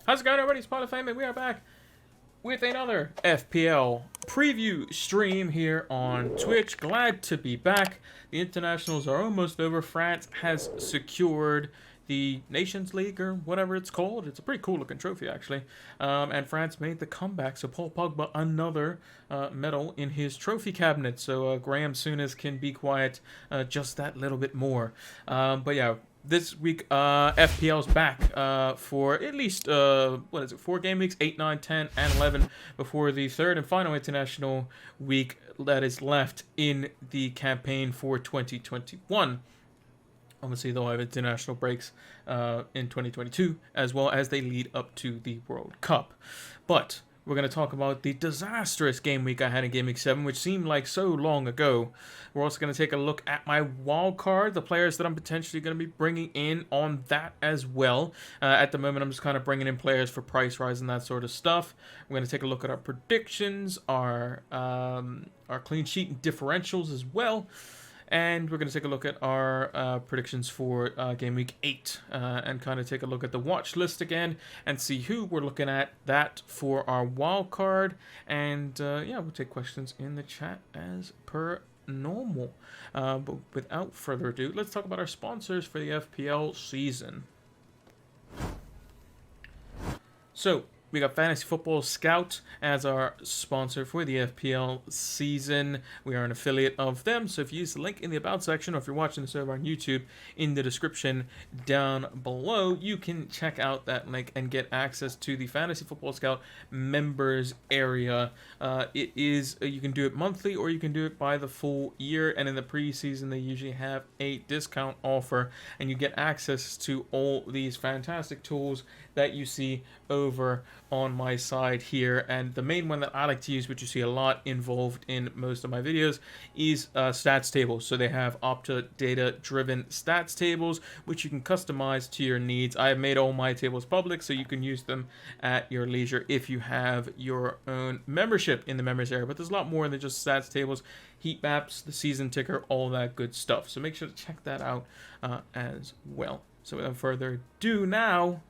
How's it going, everybody? It's Pilot Fame, and we are back with another FPL preview stream here on Twitch. Glad to be back. The internationals are almost over. France has secured the Nations League, or whatever it's called. It's a pretty cool looking trophy, actually. And France made the comeback, so Paul Pogba, another medal in his trophy cabinet. So Graham Souness can be quiet just that little bit more. But yeah, this week, FPL's back for at least, 4 game weeks, 8, 9, 10, and 11, before the third and final international week that is left in the campaign for 2021. Obviously, they'll have international breaks in 2022, as well as they lead up to the World Cup. But we're going to talk about the disastrous game week I had in Game Week 7, which seemed like so long ago. We're also going to take a look at my wild card, the players that I'm potentially going to be bringing in on that as well. At the moment, I'm just kind of bringing in players for price rise and that sort of stuff. We're going to take a look at our predictions, our clean sheet and differentials as well. And we're going to take a look at our predictions for Game Week 8 and kind of take a look at the watch list again and see who we're looking at that for our wild card. And yeah, we'll take questions in the chat as per normal. But without further ado, let's talk about our sponsors for the FPL season. So, we got Fantasy Football Scout as our sponsor for the FPL season. We are an affiliate of them, so if you use the link in the About section, or if you're watching this over on YouTube, in the description down below, you can check out that link and get access to the Fantasy Football Scout members area. It is, you can do it monthly, or you can do it by the full year, and in the preseason, they usually have a discount offer, and you get access to all these fantastic tools that you see over on my side here. And the main one that I like to use, which you see a lot involved in most of my videos, is stats tables. So they have Opta data driven stats tables, which you can customize to your needs. I have made all my tables public, so you can use them at your leisure if you have your own membership in the members area. But there's a lot more than just stats tables, heat maps, the season ticker, all that good stuff. So make sure to check that out as well. So without further ado, now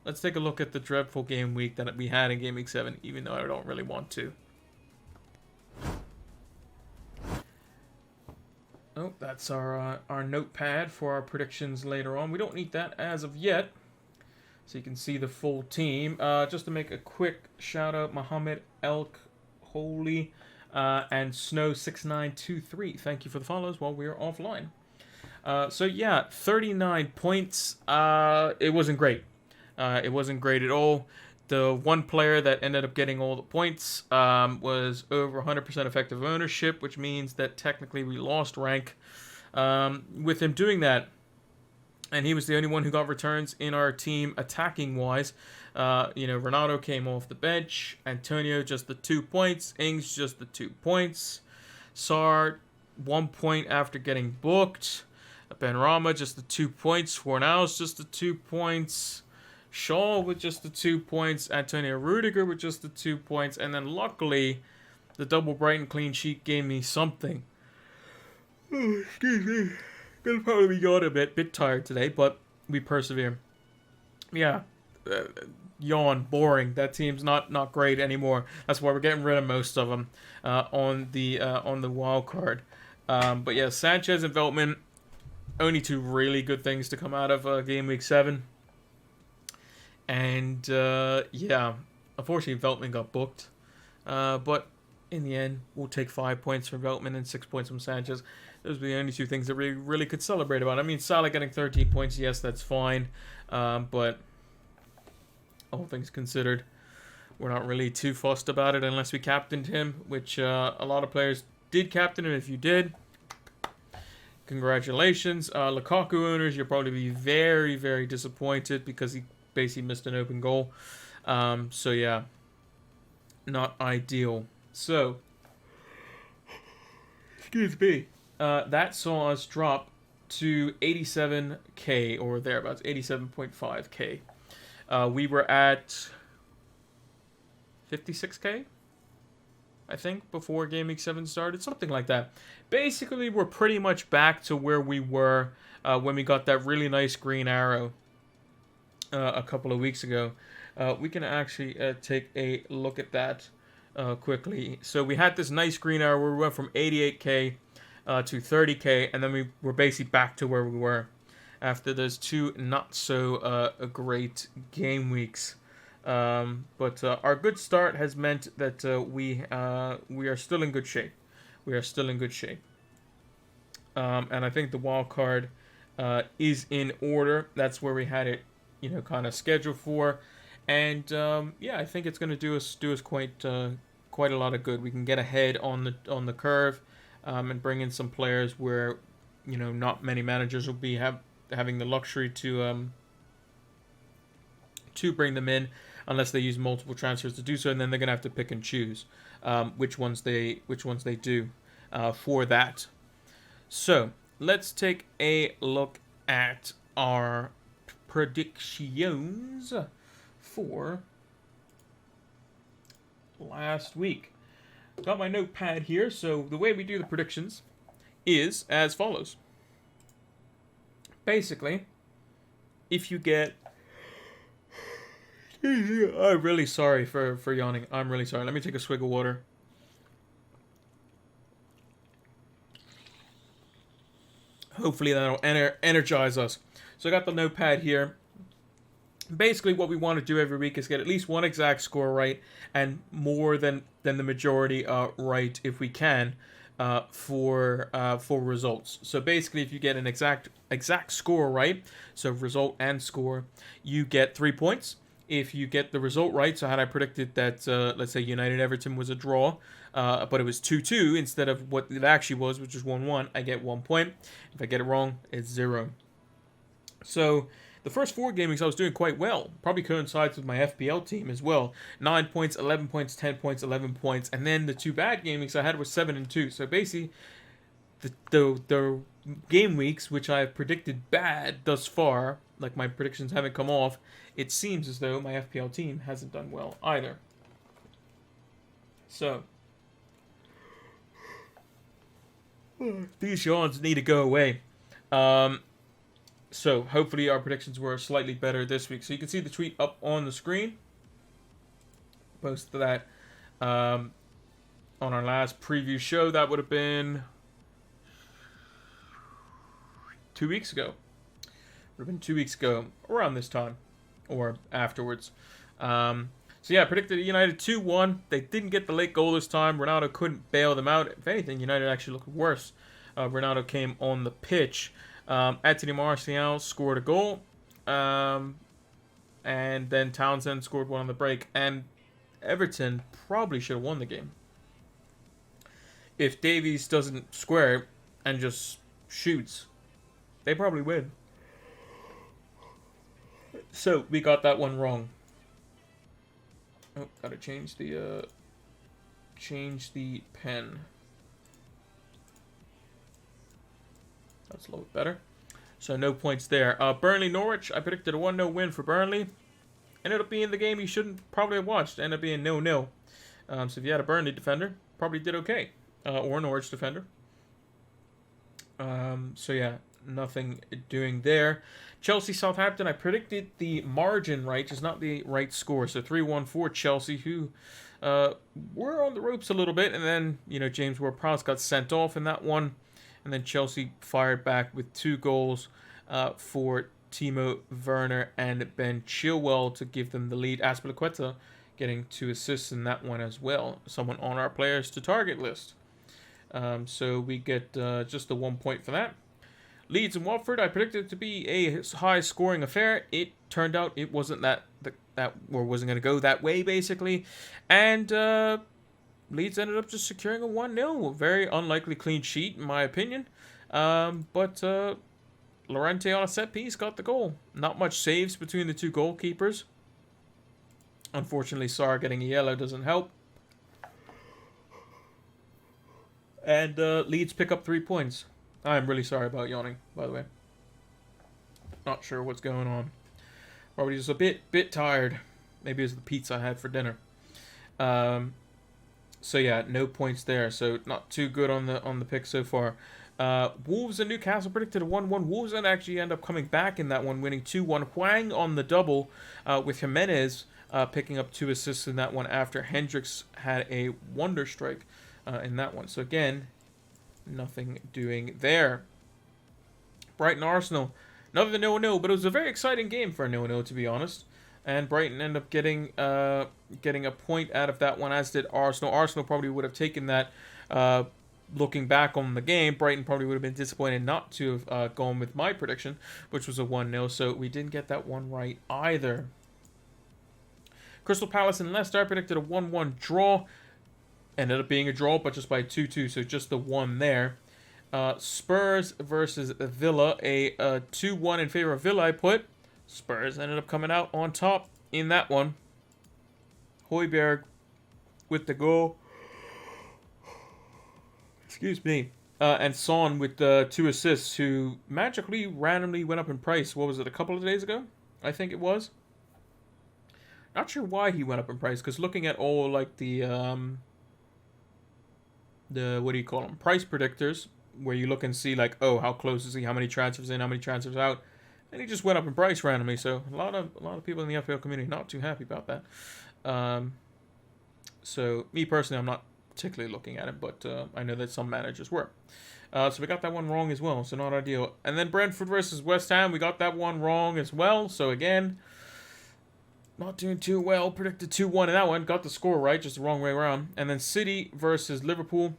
let's take a look at the dreadful game week that we had in Game Week 7, even though I don't really want to. Oh, that's our notepad for our predictions later on. We don't need that as of yet, so you can see the full team. Just to make a quick shout out, Mohammed Elk Holy and Snow6923. Thank you for the follows while we are offline. So yeah, 39 points. It wasn't great. It wasn't great at all. The one player that ended up getting all the points was over 100% effective ownership, which means that technically we lost rank with him doing that. And he was the only one who got returns in our team attacking-wise. Ronaldo came off the bench. Antonio just the 2 points. Ings just the 2 points. Sar 1 point after getting booked. Benrahma just the 2 points. Fornals just the 2 points. Shaw with just the 2 points, Antonio Rudiger with just the 2 points, and then luckily, the double Brighton clean sheet gave me something. Oh, excuse me. Gonna probably got a bit tired today, but we persevere. Yeah, yawn, boring. That team's not great anymore. That's why we're getting rid of most of them on the wild card. But yeah, Sanchez and Veltman, only 2 really good things to come out of Game Week 7. And, yeah, unfortunately, Veltman got booked. But in the end, we'll take 5 points from Veltman and 6 points from Sanchez. Those were the only 2 things that we really could celebrate about. I mean, Salah getting 13 points, yes, that's fine. But all things considered, we're not really too fussed about it unless we captained him, which a lot of players did captain him. If you did, congratulations. Lukaku owners, you'll probably be very, very disappointed because he basically missed an open goal. So yeah, not ideal. So, excuse me. That saw us drop to 87k or thereabouts, 87.5k. We were at 56k, I think, before Game Week 7 started, something like that. Basically, we're pretty much back to where we were when we got that really nice green arrow a couple of weeks ago. we can actually take a look at that quickly. So we had this nice green arrow where we went from 88k to 30k, and then we were basically back to where we were after those two not so great game weeks. But our good start has meant that we are still in good shape. We are still in good shape. And I think the wild card is in order. That's where we had it, kind of scheduled for. And yeah, I think it's going to do us quite a lot of good. We can get ahead on the curve and bring in some players where not many managers will be having the luxury to bring them in unless they use multiple transfers to do so, and then they're gonna have to pick and choose which ones they do for that. So let's take a look at our predictions for last week. Got my notepad here, so the way we do the predictions is as follows. Basically, if you get... I'm really sorry for yawning. I'm really sorry. Let me take a swig of water. Hopefully that'll energize us. So I got the notepad here. Basically, what we want to do every week is get at least one exact score right, and more than the majority right if we can, for results. So basically, if you get an exact score right, so result and score, you get 3 points. If you get the result right, so had I predicted that, let's say United Everton was a draw, but it was 2-2 instead of what it actually was, which is 1-1, I get 1 point. If I get it wrong, it's 0. So the first 4 game weeks I was doing quite well. Probably coincides with my FPL team as well. 9 points, 11 points, 10 points, 11 points. And then the 2 bad game weeks I had were 7 and 2. So basically, the game weeks which I have predicted bad thus far, like my predictions haven't come off, it seems as though my FPL team hasn't done well either. So these yawns need to go away. So hopefully our predictions were slightly better this week. So you can see the tweet up on the screen. Post that on our last preview show. That would have been 2 weeks ago. Would have been 2 weeks ago, around this time, or afterwards. So yeah, predicted United 2-1. They didn't get the late goal this time. Ronaldo couldn't bail them out. If anything, United actually looked worse. Ronaldo came on the pitch. Anthony Martial scored a goal. And then Townsend scored one on the break. And Everton probably should have won the game. If Davies doesn't square and just shoots, they probably win. So we got that one wrong. Oh, gotta change the pen. That's a little bit better. So no points there. Burnley Norwich. I predicted a 1-0 win for Burnley. Ended up being the game you shouldn't probably have watched. Ended up being 0-0. So if you had a Burnley defender, probably did okay. Or a Norwich defender. So yeah, nothing doing there. Chelsea Southampton, I predicted the margin right, just not the right score. So 3-1 for Chelsea, who were on the ropes a little bit, and then James Ward-Prowse got sent off in that one, and then Chelsea fired back with 2 goals for Timo Werner and Ben Chilwell to give them the lead. Azpilicueta getting 2 assists in that one as well. Someone on our players to target list. So we get just the 1 point for that. Leeds and Watford, I predicted it to be a high-scoring affair. It turned out it wasn't wasn't going to go that way, basically. And Leeds ended up just securing a 1-0. A very unlikely clean sheet, in my opinion. But Llorente on a set-piece got the goal. Not much saves between the 2 goalkeepers. Unfortunately, Sarr getting a yellow doesn't help. And Leeds pick up 3 points. I'm really sorry about yawning, by the way. Not sure what's going on. Probably just a bit tired. Maybe it's the pizza I had for dinner. So yeah, no points there. So not too good on the pick so far. Wolves and Newcastle predicted a 1-1. Wolves and actually end up coming back in that one, winning 2-1. Hwang on the double with Jimenez picking up 2 assists in that one after Hendricks had a wonder strike in that one. So again, nothing doing there. Brighton Arsenal, another 0-0, but it was a very exciting game for a 0-0, to be honest. And Brighton ended up getting a point out of that one, as did Arsenal. Arsenal probably would have taken that. Looking back on the game, Brighton probably would have been disappointed not to have gone with my prediction, which was a 1-0. So we didn't get that one right either. Crystal Palace and Leicester, I predicted a 1-1 draw. Ended up being a draw, but just by 2-2, so just the 1 there. Spurs versus Villa, a 2-1 in favor of Villa, I put. Spurs ended up coming out on top in that one. Højbjerg with the goal. Excuse me. And Son with 2 assists, who magically, randomly went up in price. What was it, a couple of days ago? I think it was. Not sure why he went up in price, because looking at all, like, the what do you call them? Price predictors, where you look and see, like, oh, how close is he? How many transfers in? How many transfers out? And he just went up in price randomly. So a lot of people in the FPL community not too happy about that. So me personally, I'm not particularly looking at it, but I know that some managers were. So we got that one wrong as well. So not ideal. And then Brentford versus West Ham, we got that one wrong as well. So again, not doing too well. Predicted 2-1 in that one. Got the score right, just the wrong way around. And then City versus Liverpool,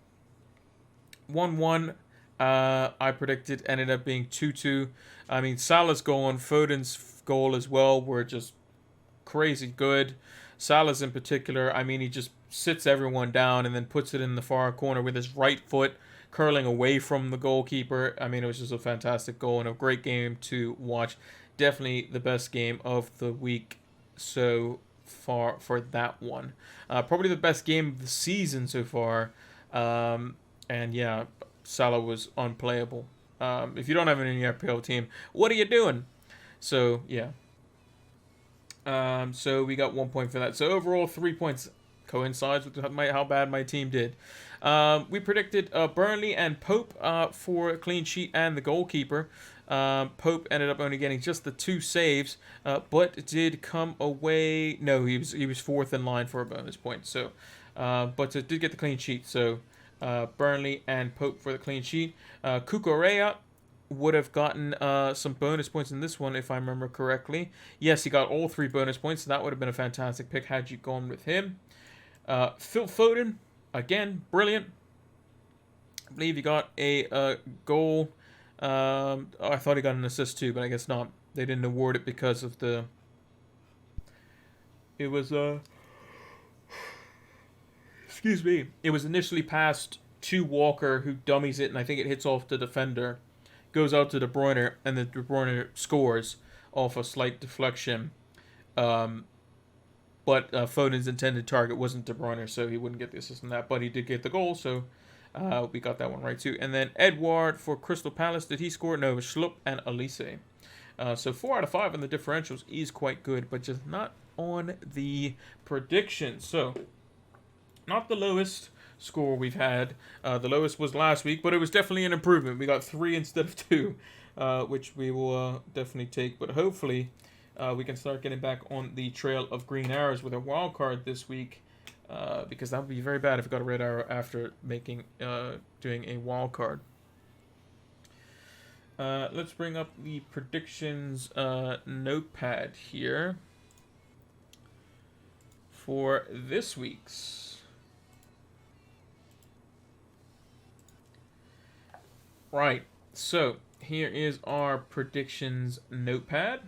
1-1. I predicted ended up being 2-2. I mean, Salah's goal and Foden's goal as well were just crazy good. Salah's in particular, I mean, he just sits everyone down and then puts it in the far corner with his right foot curling away from the goalkeeper. I mean, it was just a fantastic goal and a great game to watch. Definitely the best game of the week so far for that one. Probably the best game of the season so far. And yeah, Salah was unplayable. If you don't have it in your FPL team, what are you doing? So, yeah. So we got 1 point for that. So overall, 3 points coincides with how bad my team did. We predicted Burnley and Pope for a clean sheet and the goalkeeper. Pope ended up only getting just the 2 saves, but did come away. No, he was 4th in line for a bonus point. So, but it did get the clean sheet. So Burnley and Pope for the clean sheet. Cucurella would have gotten some bonus points in this one, if I remember correctly. Yes, he got all 3 bonus points, so that would have been a fantastic pick had you gone with him. Phil Foden, again, brilliant. I believe he got a goal. I thought he got an assist too, but I guess not. They didn't award it because of the... It was, excuse me. It was initially passed to Walker, who dummies it, and I think it hits off the defender. Goes out to De Bruyne, and then De Bruyne scores off a slight deflection. But Foden's intended target wasn't De Bruyne, so he wouldn't get the assist on that. But he did get the goal, so we got that one right too. And then Edouard for Crystal Palace, did he score? No, it was Schlupp and Elise. So 4 out of 5 on the differentials is quite good, but just not on the predictions. So not the lowest score we've had. The lowest was last week, but it was definitely an improvement. We got 3 instead of 2, which we will definitely take. But hopefully we can start getting back on the trail of green arrows with a wild card this week, because that would be very bad if we got a red arrow after doing a wild card. Let's bring up the predictions notepad here for this week's. Right, so here is our predictions notepad.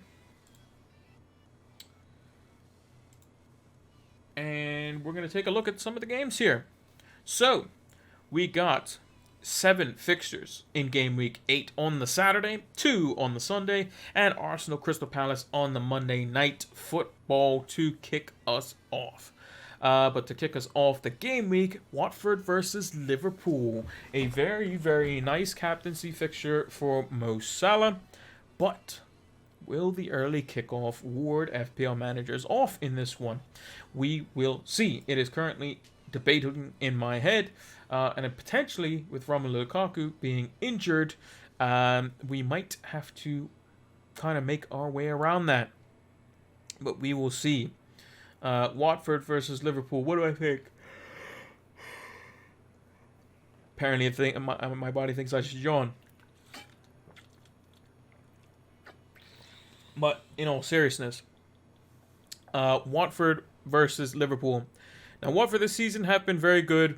And we're going to take a look at some of the games here. So, we got 7 fixtures in game week 8 on the Saturday, 2 on the Sunday, and Arsenal Crystal Palace on the Monday night football to kick us off. But to kick us off the game week, Watford versus Liverpool. A very, very nice captaincy fixture for Mo Salah. But will the early kickoff ward FPL managers off in this one? We will see. It is currently debating in my head. And potentially, with Romelu Lukaku being injured, we might have to kind of make our way around that. But we will see. Watford versus Liverpool. What do I think? Apparently, my body thinks I should yawn. But in all seriousness, Watford versus Liverpool. Now, Watford this season have been very good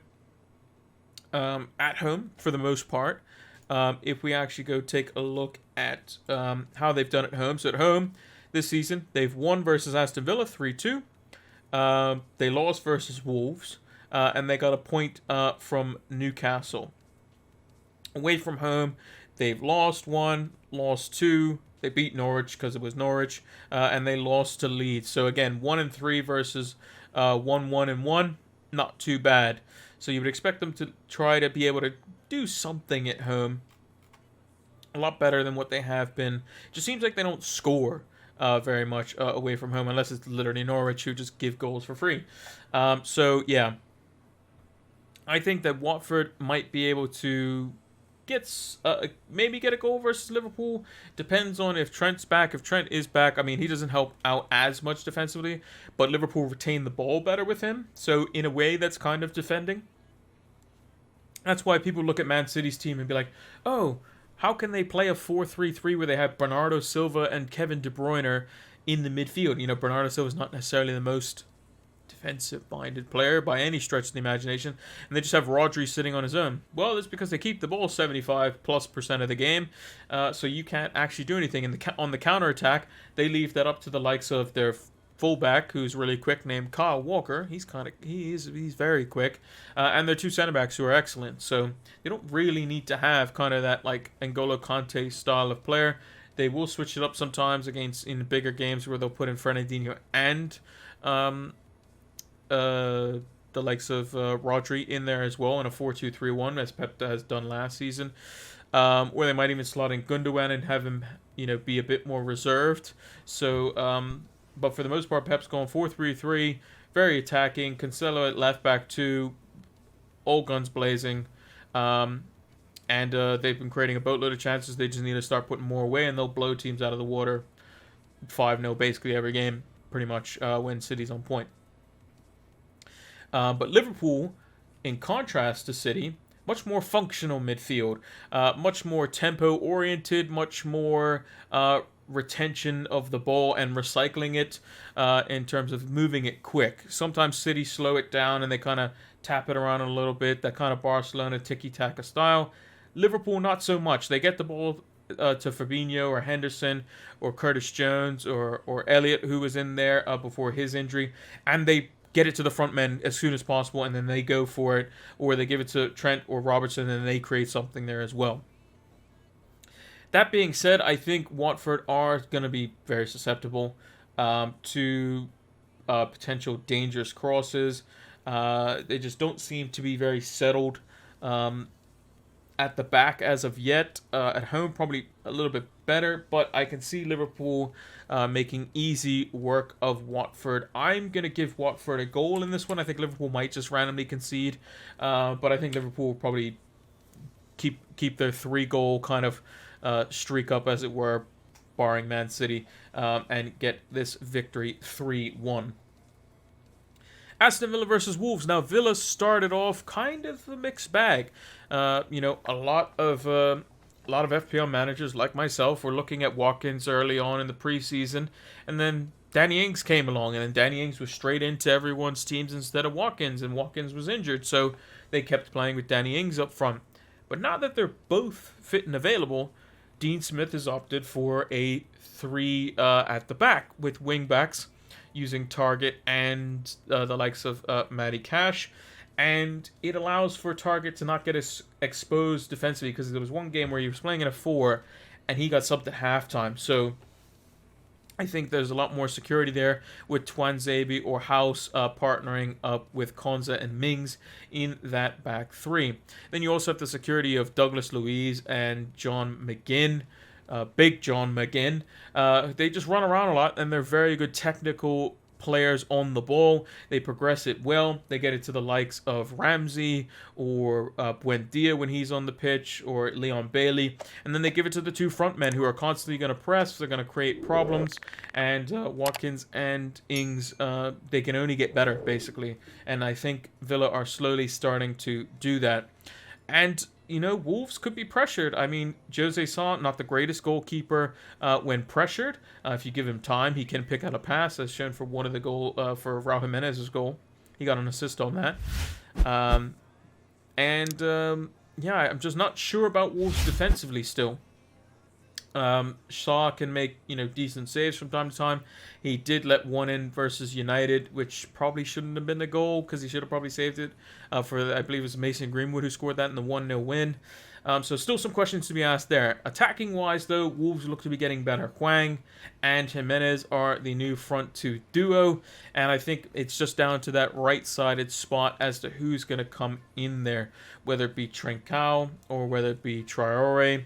at home for the most part. If we actually go take a look at how they've done at home. So at home this season, they've won versus Aston Villa 3-2. They lost versus Wolves. And they got a point from Newcastle. Away from home, they've lost 1, lost 2. They beat Norwich because it was Norwich. And they lost to Leeds. So again, 1-3 versus 1-1-1. Not too bad. So you would expect them to try to be able to do something at home. A lot better than what they have been. It just seems like they don't score very much away from home, unless it's literally Norwich who just give goals for free. So, yeah. I think that Watford might be able to maybe get a goal versus Liverpool. Depends on if Trent's back. If Trent is back, I mean, he doesn't help out as much defensively, but Liverpool retain the ball better with him. So, in a way, that's kind of defending. That's why people look at Man City's team and be like, oh, how can they play a 4-3-3 where they have Bernardo Silva and Kevin De Bruyne in the midfield? You know, Bernardo Silva is not necessarily the most defensive-minded player by any stretch of the imagination, and they just have Rodri sitting on his own. Well, it's because they keep the ball 75+% of the game, so you can't actually do anything. On the counter-attack, they leave that up to the likes of their fullback, who's really quick, named Kyle Walker. He's very quick, and their 2 center backs who are excellent. So they don't really need to have kind of that like N'Golo Kante style of player. They will switch it up sometimes in bigger games where they'll put in Fernandinho and the likes of Rodri in there as well in a 4-2-3-1, as Pep has done last season. Or they might even slot in Gundogan and have him, be a bit more reserved. So, but for the most part, Pep's going 4-3-3, very attacking. Cancelo at left back too, all guns blazing. And they've been creating a boatload of chances. They just need to start putting more away, and they'll blow teams out of the water 5-0 basically every game, pretty much, when City's on point. But Liverpool, in contrast to City, much more functional midfield, much more tempo-oriented, much more retention of the ball and recycling it in terms of moving it quick. Sometimes City slow it down and they kind of tap it around a little bit, that kind of Barcelona tiki-taka style. Liverpool, not so much. They get the ball to Fabinho or Henderson or Curtis Jones or Elliott, who was in there before his injury, and they get it to the front men as soon as possible, and then they go for it, or they give it to Trent or Robertson, and they create something there as well. That being said, I think Watford are going to be very susceptible to potential dangerous crosses. They just don't seem to be very settled at the back as of yet. At home, probably a little bit better, but I can see Liverpool making easy work of Watford. I'm going to give Watford a goal in this one. I think Liverpool might just randomly concede, but I think Liverpool will probably keep their 3-goal kind of streak up, as it were, barring Man City, and get this victory 3-1. Aston Villa versus Wolves. Now, Villa started off kind of a mixed bag. A lot of FPL managers like myself were looking at Watkins early on in the preseason, and then Danny Ings came along, and then Danny Ings was straight into everyone's teams instead of Watkins, and Watkins was injured, so they kept playing with Danny Ings up front. But now that they're both fit and available, Dean Smith has opted for a 3 at the back with wing backs, using Target and the likes of Matty Cash, and it allows for Target to not get exposed defensively, because there was one game where he was playing in a 4 and he got subbed at halftime. So I think there's a lot more security there with Tuanzebe or House partnering up with Konza and Mings in that back 3. Then you also have the security of Douglas Luiz and John McGinn. Big John McGinn. They just run around a lot, and they're very good technical players on the ball. They progress it well. They get it to the likes of Ramsey or Buendia when he's on the pitch, or Leon Bailey. And then they give it to the two front men who are constantly going to press. They're going to create problems. And Watkins and Ings, they can only get better, basically. And I think Villa are slowly starting to do that. And Wolves could be pressured. I mean, Jose Sa, not the greatest goalkeeper when pressured. If you give him time, he can pick out a pass, as shown for one of the goal for Raul Jimenez's goal. He got an assist on that. I'm just not sure about Wolves defensively still. Shaw can make decent saves from time to time. He did let one in versus United, which probably shouldn't have been the goal, because he should have probably saved it for, I believe it was Mason Greenwood who scored that in the 1-0 win. So still some questions to be asked there. Attacking wise though, Wolves look to be getting better. Hwang and Jimenez are the new front two duo, and I think it's just down to that right-sided spot as to who's going to come in there, whether it be Trincao or whether it be Traore,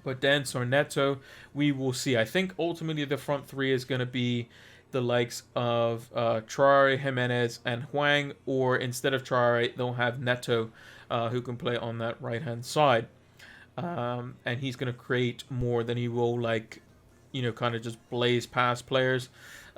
Podence or Neto. We will see. I think ultimately the front three is going to be the likes of Traore, Jimenez, and Hwang, or instead of Traore, they'll have Neto, who can play on that right-hand side. And he's going to create more than he will, kind of just blaze past players.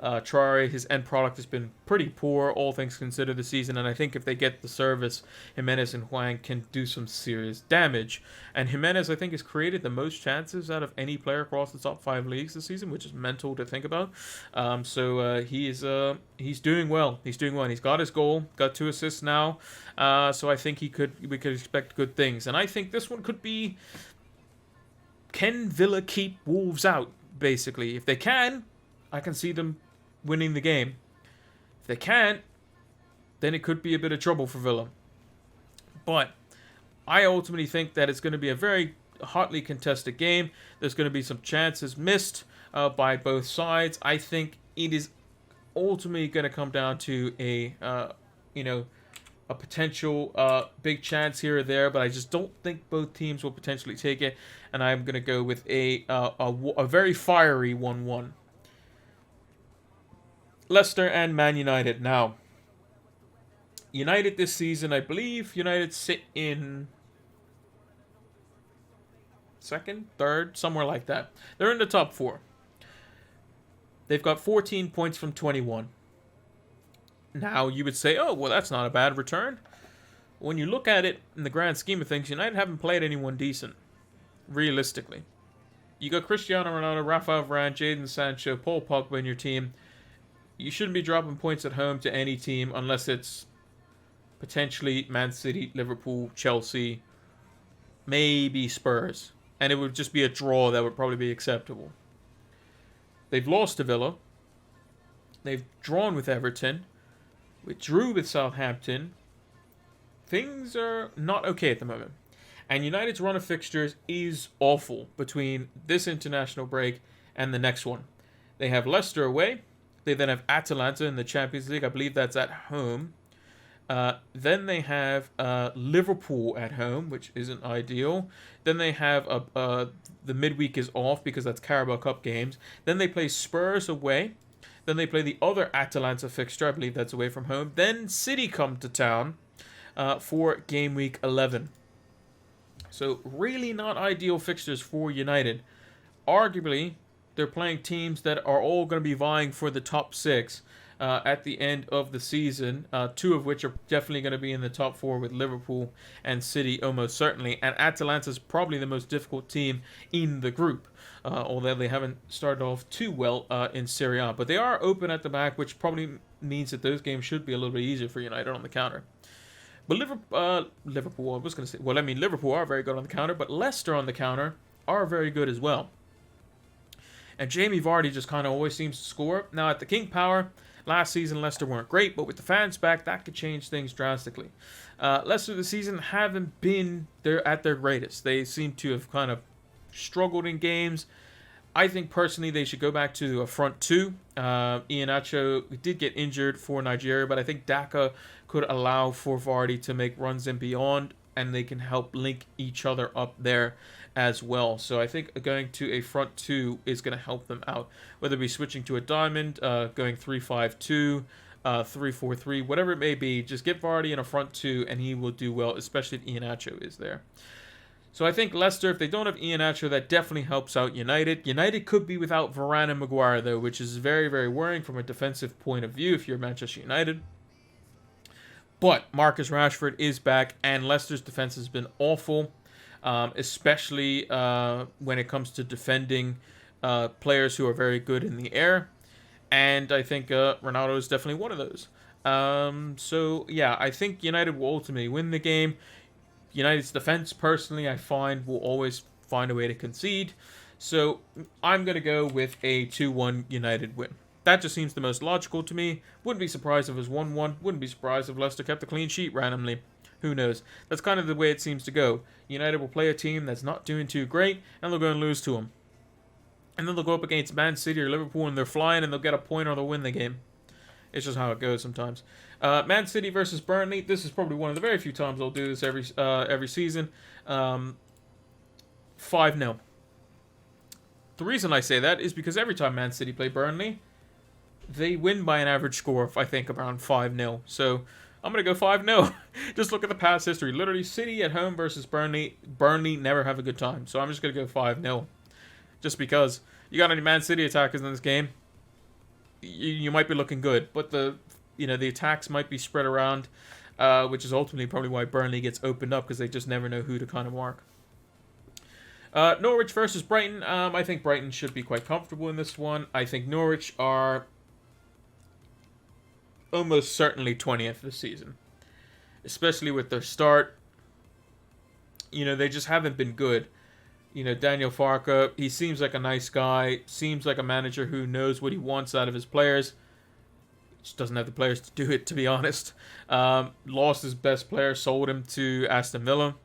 Traore, his end product has been pretty poor, all things considered, this season, and I think if they get the service, Jimenez and Hwang can do some serious damage. And Jimenez, I think, has created the most chances out of any player across the top 5 leagues this season, which is mental to think about. He's doing well. He's doing well. And he's got his goal, got 2 assists now. So I think we could expect good things. And I think this one could be, can Villa keep Wolves out, basically? If they can, I can see them winning the game. If they can't, then it could be a bit of trouble for Villa. But I ultimately think that it's going to be a very hotly contested game. There's going to be some chances missed by both sides. I think it is ultimately going to come down to a potential big chance here or there, but I just don't think both teams will potentially take it, and I'm going to go with a very fiery 1-1. Leicester and Man United. Now, United this season, I believe United sit in second, third, somewhere like that. They're in the top 4. They've got 14 points from 21. Now, you would say, oh, well, that's not a bad return. When you look at it in the grand scheme of things, United haven't played anyone decent, realistically. You got Cristiano Ronaldo, Rafael Varane, Jadon Sancho, Paul Pogba in your team. You shouldn't be dropping points at home to any team unless it's potentially Man City, Liverpool, Chelsea, maybe Spurs. And it would just be a draw that would probably be acceptable. They've lost to Villa. They've drawn with Everton. Withdrew with Southampton. Things are not okay at the moment. And United's run of fixtures is awful between this international break and the next one. They have Leicester away. They then have Atalanta in the Champions League. I believe that's at home. Then they have Liverpool at home, which isn't ideal. Then they have the midweek is off because that's Carabao Cup games. Then they play Spurs away. Then they play the other Atalanta fixture. I believe that's away from home. Then City come to town for game week 11. So really not ideal fixtures for United. Arguably, they're playing teams that are all going to be vying for the top 6 at the end of the season, 2 of which are definitely going to be in the top 4 with Liverpool and City almost certainly. And Atalanta's probably the most difficult team in the group, although they haven't started off too well in Serie A. But they are open at the back, which probably means that those games should be a little bit easier for United on the counter. But Liverpool, I was going to say, Liverpool are very good on the counter, but Leicester on the counter are very good as well. And Jamie Vardy just kind of always seems to score. Now, at the King Power, last season Leicester weren't great, but with the fans back, that could change things drastically. Leicester this season haven't been at their greatest. They seem to have kind of struggled in games. I think personally they should go back to a front 2. Iheanacho did get injured for Nigeria, but I think Daka could allow for Vardy to make runs and beyond. and they can help link each other up there as well. So I think going to a front two is going to help them out, whether it be switching to a diamond, going 3-5-2, 3-4-3, whatever it may be. Just get Vardy in a front two, and he will do well, especially if Iheanacho is there. So I think Leicester, if they don't have Iheanacho, that definitely helps out United. United could be without Varane and Maguire, though, which is very, very worrying from a defensive point of view if you're Manchester United. But Marcus Rashford is back, and Leicester's defense has been awful, especially when it comes to defending players who are very good in the air. And I think Ronaldo is definitely one of those. So, yeah, I think United will ultimately win the game. United's defense, personally, I find will always find a way to concede. So I'm going to go with a 2-1 United win. That just seems the most logical to me. Wouldn't be surprised if it was 1-1. Wouldn't be surprised if Leicester kept a clean sheet randomly. Who knows? That's kind of the way it seems to go. United will play a team that's not doing too great, and they'll go and lose to them. And then they'll go up against Man City or Liverpool, and they're flying, and they'll get a point or they'll win the game. It's just how it goes sometimes. Man City versus Burnley. This is probably one of the very few times I'll do this every season. 5-0. The reason I say that is because every time Man City play Burnley, they win by an average score of, I think, around 5-0. So I'm going to go 5-0. Just look at the past history. Literally, City at home versus Burnley. Burnley never have a good time. So I'm just going to go 5-0. Just because you got any Man City attackers in this game, you might be looking good, but the attacks might be spread around, which is ultimately probably why Burnley gets opened up, because they just never know who to kind of mark. Norwich versus Brighton. I think Brighton should be quite comfortable in this one. I think Norwich are almost certainly 20th this season, especially with their start. They just haven't been good. Daniel Farke, he seems like a nice guy, seems like a manager who knows what he wants out of his players. Just doesn't have the players to do it, to be honest. Lost his best player, sold him to Aston Villa.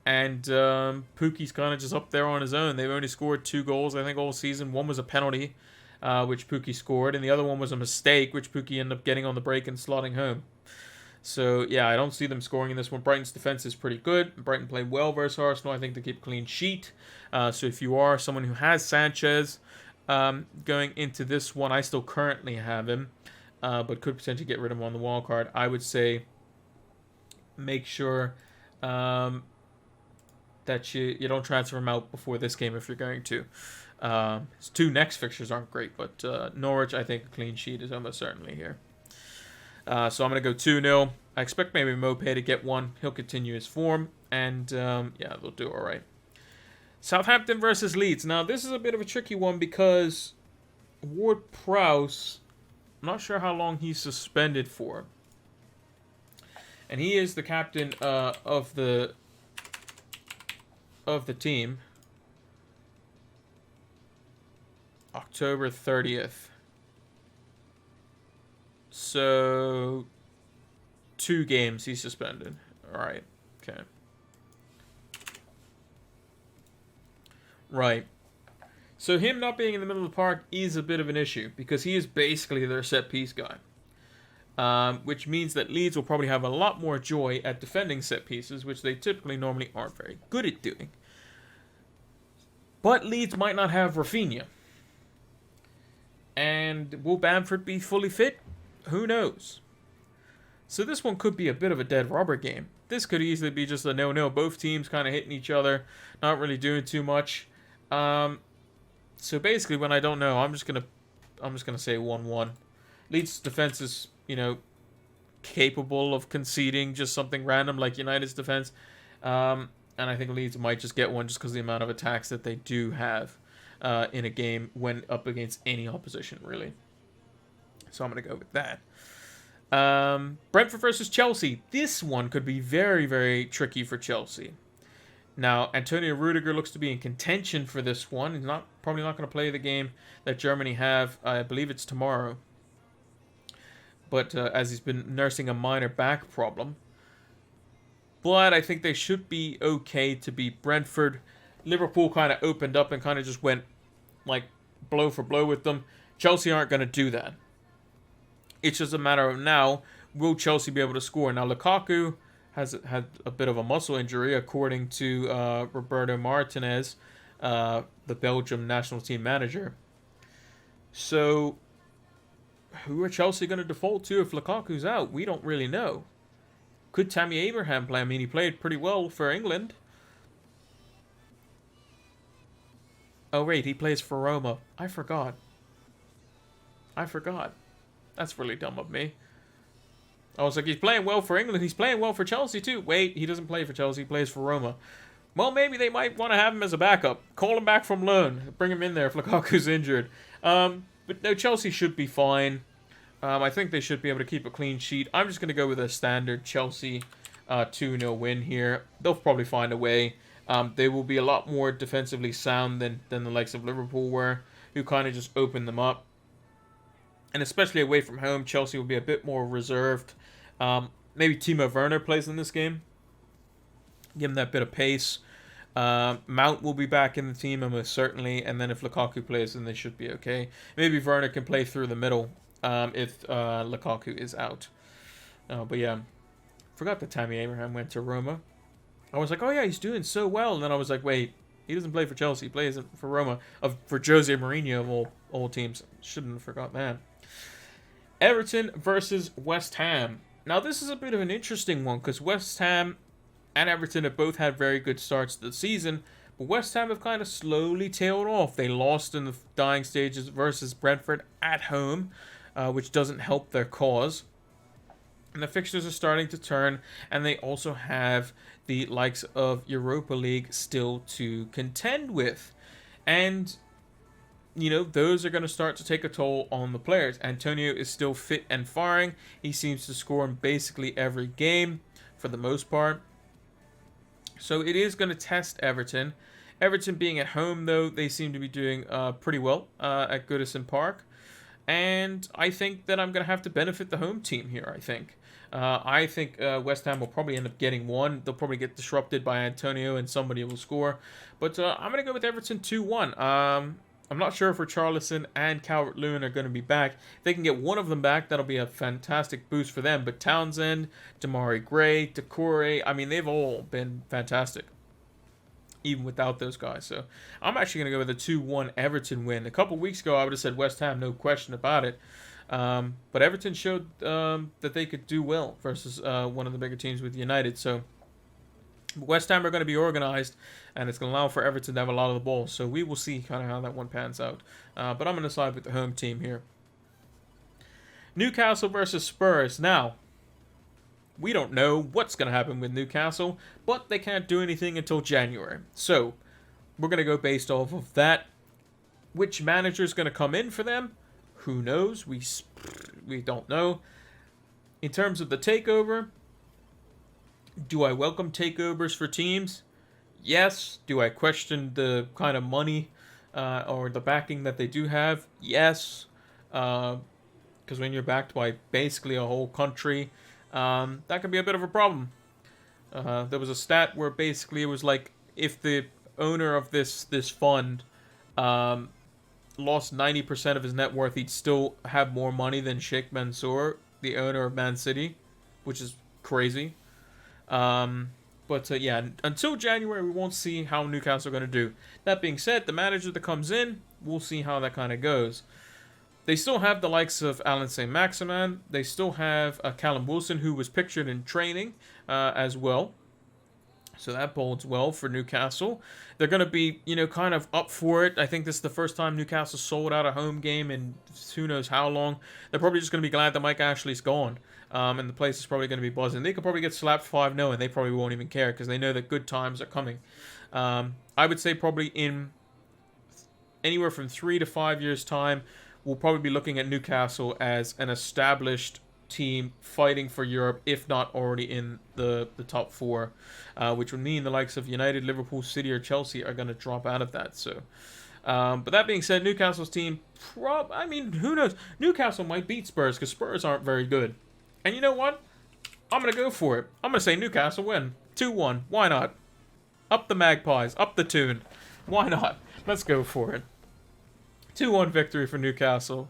And Pukki's kind of just up there on his own. They've only scored 2 goals, I think, all season. One was a penalty, which Pukki scored, and the other one was a mistake, which Pukki ended up getting on the break and slotting home. So, yeah, I don't see them scoring in this one. Brighton's defense is pretty good. Brighton played well versus Arsenal. I think they keep a clean sheet. So if you are someone who has Sanchez going into this one, I still currently have him, but could potentially get rid of him on the wildcard. I would say make sure that you don't transfer him out before this game if you're going to. His 2 next fixtures aren't great, but Norwich, I think a clean sheet is almost certainly here. So I'm going to go 2-0. I expect maybe Mopé to get one. He'll continue his form. And, yeah, they'll do all right. Southampton versus Leeds. Now, this is a bit of a tricky one because Ward-Prowse, I'm not sure how long he's suspended for. And he is the captain of the team. October 30th. So, 2 games he's suspended. All right. Okay. Right. So him not being in the middle of the park is a bit of an issue because he is basically their set piece guy. Which means that Leeds will probably have a lot more joy at defending set pieces, which they typically normally aren't very good at doing. But Leeds might not have Rafinha. And will Bamford be fully fit? Who knows? So this one could be a bit of a dead rubber game. This could easily be just a 0-0. Both teams kind of hitting each other, not really doing too much. So basically, when I don't know, I'm just gonna say 1-1. Leeds' defense is, capable of conceding just something random like United's defense, and I think Leeds might just get one just because of the amount of attacks that they do have in a game when up against any opposition, really. So I'm going to go with that. Brentford versus Chelsea. This one could be very, very tricky for Chelsea. Now, Antonio Rudiger looks to be in contention for this one. He's probably not going to play the game that Germany have. I believe it's tomorrow. But as he's been nursing a minor back problem. But I think they should be okay to beat Brentford. Liverpool kind of opened up and kind of just went like blow for blow with them. Chelsea aren't going to do that. It's just a matter of now, will Chelsea be able to score? Now, Lukaku has had a bit of a muscle injury, according to Roberto Martinez, the Belgium national team manager. So, who are Chelsea going to default to if Lukaku's out? We don't really know. Could Tammy Abraham play? I mean, he played pretty well for England. Oh, wait, he plays for Roma. I forgot. That's really dumb of me. I was like, he's playing well for England. He's playing well for Chelsea, too. Wait, he doesn't play for Chelsea. He plays for Roma. Well, maybe they might want to have him as a backup. Call him back from loan. Bring him in there if Lukaku's injured. But no, Chelsea should be fine. I think they should be able to keep a clean sheet. I'm just going to go with a standard Chelsea 2-0 win here. They'll probably find a way. They will be a lot more defensively sound than the likes of Liverpool were, who kind of just opened them up. And especially away from home, Chelsea will be a bit more reserved. Maybe Timo Werner plays in this game. Give him that bit of pace. Mount will be back in the team, almost certainly. And then if Lukaku plays, then they should be okay. Maybe Werner can play through the middle if Lukaku is out. But yeah, forgot that Tammy Abraham went to Roma. I was like, oh yeah, he's doing so well. And then I was like, wait, he doesn't play for Chelsea. He plays for Roma. For Jose Mourinho of all teams. Shouldn't have forgot that. Everton versus West Ham. Now, this is a bit of an interesting one because West Ham and Everton have both had very good starts to the season, but West Ham have kind of slowly tailed off. They lost in the dying stages versus Brentford at home, which doesn't help their cause. And the fixtures are starting to turn, and they also have the likes of Europa League still to contend with. And you know, those are going to start to take a toll on the players. Antonio is still fit and firing. He seems to score in basically every game for the most part. So it is going to test Everton. Everton being at home, though, they seem to be doing pretty well at Goodison Park. And I think that I'm going to have to benefit the home team here, I think. I think West Ham will probably end up getting one. They'll probably get disrupted by Antonio and somebody will score. But I'm going to go with Everton 2-1. I'm not sure if Richarlison and Calvert-Lewin are going to be back. If they can get one of them back, that'll be a fantastic boost for them. But Townsend, Damari Gray, Doucouré, I mean, they've all been fantastic, even without those guys. So I'm actually going to go with a 2-1 Everton win. A couple weeks ago, I would have said West Ham, no question about it. But Everton showed that they could do well versus one of the bigger teams with United. So West Ham are going to be organized, and it's going to allow for Everton to have a lot of the ball. So we will see kind of how that one pans out. But I'm going to side with the home team here. Newcastle versus Spurs. Now, we don't know what's going to happen with Newcastle, but they can't do anything until January. So we're going to go based off of that. Which manager is going to come in for them? Who knows? We don't know. In terms of the takeover, do I welcome takeovers for teams? Yes. Do I question the kind of money or the backing that they do have? Yes. Because when you're backed by basically a whole country, that can be a bit of a problem. There was a stat where basically it was like if the owner of this fund lost 90% of his net worth, he'd still have more money than Sheikh Mansour, the owner of Man City, which is crazy. But yeah, until January, we won't see how Newcastle are going to do. That being said, the manager that comes in, we'll see how that kind of goes. They still have the likes of Alan Saint-Maximin. They still have Callum Wilson, who was pictured in training as well. So that bodes well for Newcastle. They're going to be, kind of up for it. I think this is the first time Newcastle sold out a home game in who knows how long. They're probably just going to be glad that Mike Ashley's gone. And the place is probably going to be buzzing. They could probably get slapped 5-0 and they probably won't even care because they know that good times are coming. I would say probably in anywhere from 3 to 5 years' time, we'll probably be looking at Newcastle as an established team fighting for Europe, if not already in the top 4, which would mean the likes of United, Liverpool, City, or Chelsea are going to drop out of that. So, but that being said, Newcastle's team, who knows? Newcastle might beat Spurs because Spurs aren't very good. And you know what? I'm going to go for it. I'm going to say Newcastle win. 2-1. Why not? Up the Magpies. Up the tune. Why not? Let's go for it. 2-1 victory for Newcastle.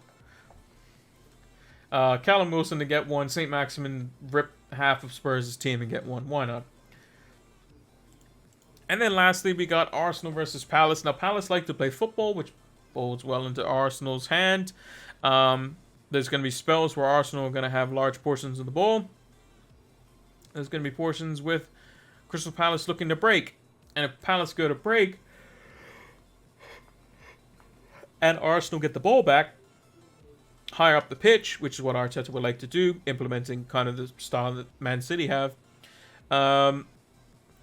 Callum Wilson to get one. Saint-Maximin rip half of Spurs' team and get one. Why not? And then lastly, we got Arsenal versus Palace. Now, Palace like to play football, which bodes well into Arsenal's hand. There's going to be spells where Arsenal are going to have large portions of the ball. There's going to be portions with Crystal Palace looking to break. And if Palace go to break and Arsenal get the ball back higher up the pitch, which is what Arteta would like to do, implementing kind of the style that Man City have,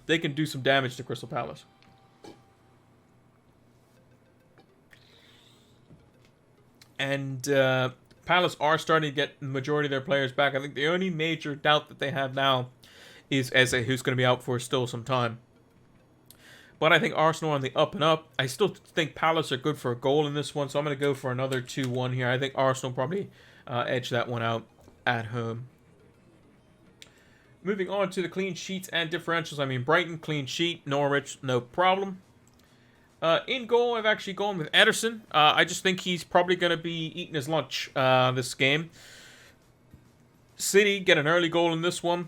they can do some damage to Crystal Palace. And Palace are starting to get the majority of their players back. I think the only major doubt that they have now is Eze, who's going to be out for still some time. But I think Arsenal on the up and up. I still think Palace are good for a goal in this one, so I'm going to go for another 2-1 here. I think Arsenal probably edge that one out at home. Moving on to the clean sheets and differentials. I mean, Brighton, clean sheet. Norwich, no problem. In goal, I've actually gone with Ederson. I just think he's probably going to be eating his lunch this game. City get an early goal in this one.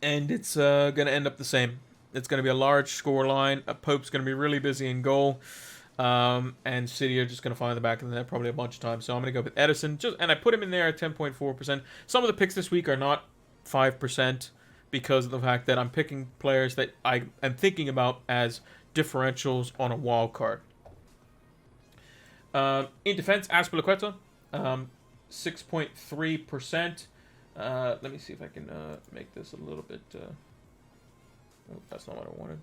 And it's going to end up the same. It's going to be a large score line. Pope's going to be really busy in goal. And City are just going to find the back of the net probably a bunch of times. So I'm going to go with Ederson. And I put him in there at 10.4%. Some of the picks this week are not 5%. Because of the fact that I'm picking players that I am thinking about as differentials on a wild card. In defense, Azpilicueta, 6.3%. Let me see if I can make this a little bit... oh, that's not what I wanted.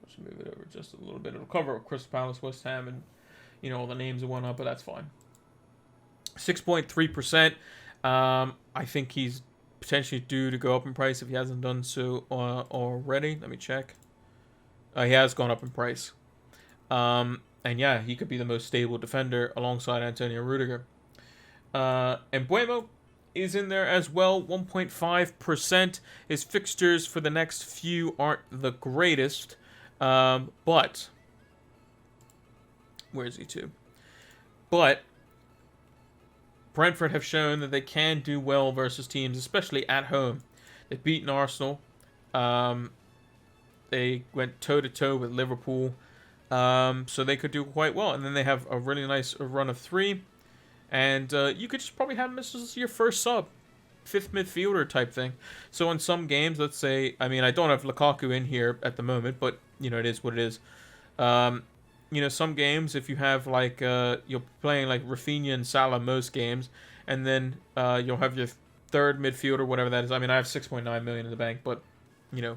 Let's move it over just a little bit. It'll cover Crystal Palace, West Ham, and all the names and whatnot, but that's fine. 6.3%. I think he's potentially due to go up in price if he hasn't done so already. Let me check. He has gone up in price. And yeah, he could be the most stable defender alongside Antonio Rudiger. And Mbeumo is in there as well, 1.5%. His fixtures for the next few aren't the greatest. But where is he to? But Brentford have shown that they can do well versus teams, especially at home. They've beaten Arsenal. They went toe-to-toe with Liverpool. So they could do quite well. And then they have a really nice run of 3. And you could just probably have him as your first sub. 5th midfielder type thing. So in some games, let's say... I mean, I don't have Lukaku in here at the moment, but, it is what it is. Some games, if you have, like, you're playing, like, Rafinha and Salah most games, and then you'll have your third midfielder, whatever that is. I mean, I have 6.9 million in the bank, but, it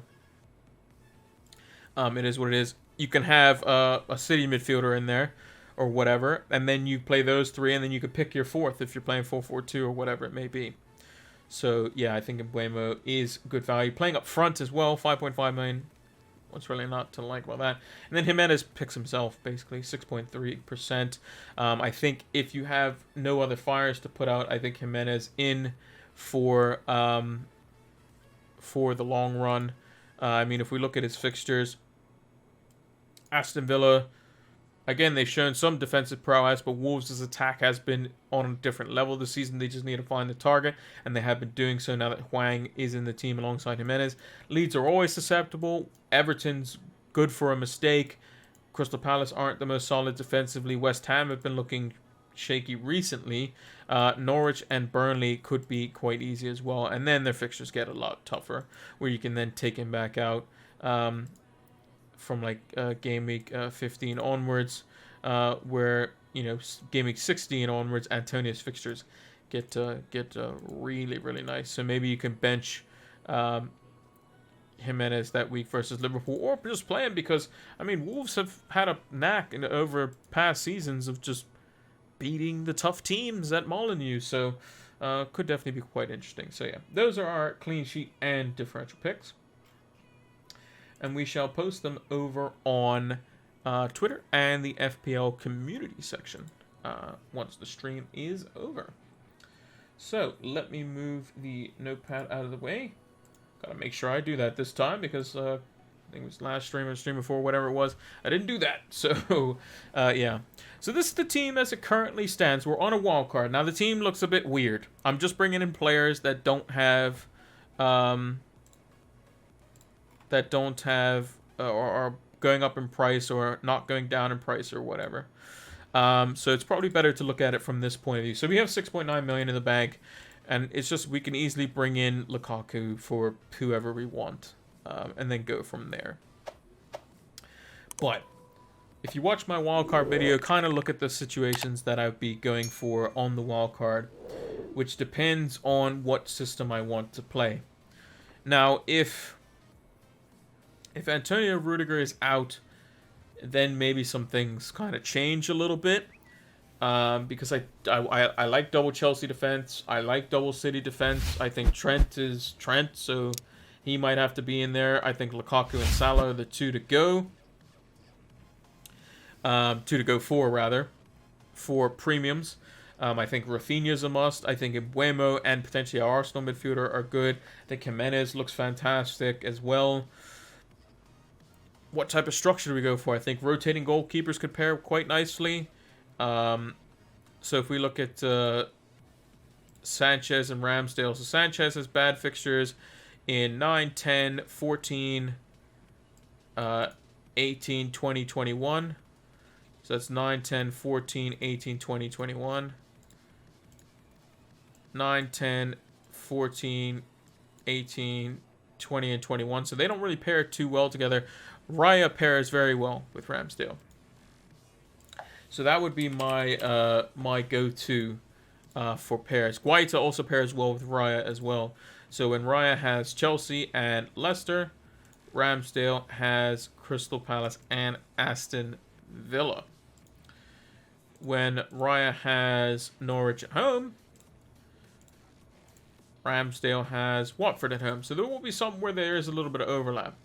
is what it is. You can have a City midfielder in there, or whatever, and then you play those 3, and then you could pick your 4th if you're playing 4-4-2 or whatever it may be. So, yeah, I think Mbeumo is good value. Playing up front as well, 5.5 million. What's really not to like about that? And then Jimenez picks himself, basically, 6.3%. I think if you have no other fires to put out, I think Jimenez in for the long run. I mean, if we look at his fixtures, Aston Villa, again, they've shown some defensive prowess, but Wolves' attack has been on a different level this season. They just need to find the target, and they have been doing so now that Hwang is in the team alongside Jimenez. Leeds are always susceptible. Everton's good for a mistake. Crystal Palace aren't the most solid defensively. West Ham have been looking shaky recently. Norwich and Burnley could be quite easy as well. And then their fixtures get a lot tougher, where you can then take him back out from like game week 15 onwards, where game week 16 onwards, Antonio's fixtures get really, really nice. So maybe you can bench Jimenez that week versus Liverpool, or just play him because, I mean, Wolves have had a knack over past seasons of just beating the tough teams at Molineux, so could definitely be quite interesting. So yeah, those are our clean sheet and differential picks, and we shall post them over on Twitter and the FPL community section once the stream is over. So let me move the notepad out of the way. Gotta make sure I do that this time because I think it was last stream or stream before, whatever it was. I didn't do that. So, yeah. So this is the team as it currently stands. We're on a wild card. Now, the team looks a bit weird. I'm just bringing in players that don't have... or are going up in price or not going down in price or whatever. So it's probably better to look at it from this point of view. So we have 6.9 million in the bank, and it's just we can easily bring in Lukaku for whoever we want, and then go from there. But if you watch my wildcard video, kind of look at the situations that I'd be going for on the wildcard, which depends on what system I want to play. Now, if Antonio Rudiger is out, then maybe some things kind of change a little bit. Because I like double Chelsea defense. I like double City defense. I think Trent is Trent, so he might have to be in there. I think Lukaku and Salah are the two to go. Two to go for, rather, for premiums. I think Rafinha's a must. I think Mbeumo and potentially our Arsenal midfielder are good. I think Jimenez looks fantastic as well. What type of structure do we go for? I think rotating goalkeepers could pair quite nicely. So if we look at Sanchez and Ramsdale. So Sanchez has bad fixtures in 9, 10, 14, 18, 20, 21. So that's 9, 10, 14, 18, 20, 21. 9, 10, 14, 18, 20, and 21. So they don't really pair too well together. Raya pairs very well with Ramsdale. So that would be my my go-to for pairs. Guaita also pairs well with Raya as well. So when Raya has Chelsea and Leicester, Ramsdale has Crystal Palace and Aston Villa. When Raya has Norwich at home, Ramsdale has Watford at home. So there will be some where there is a little bit of overlap.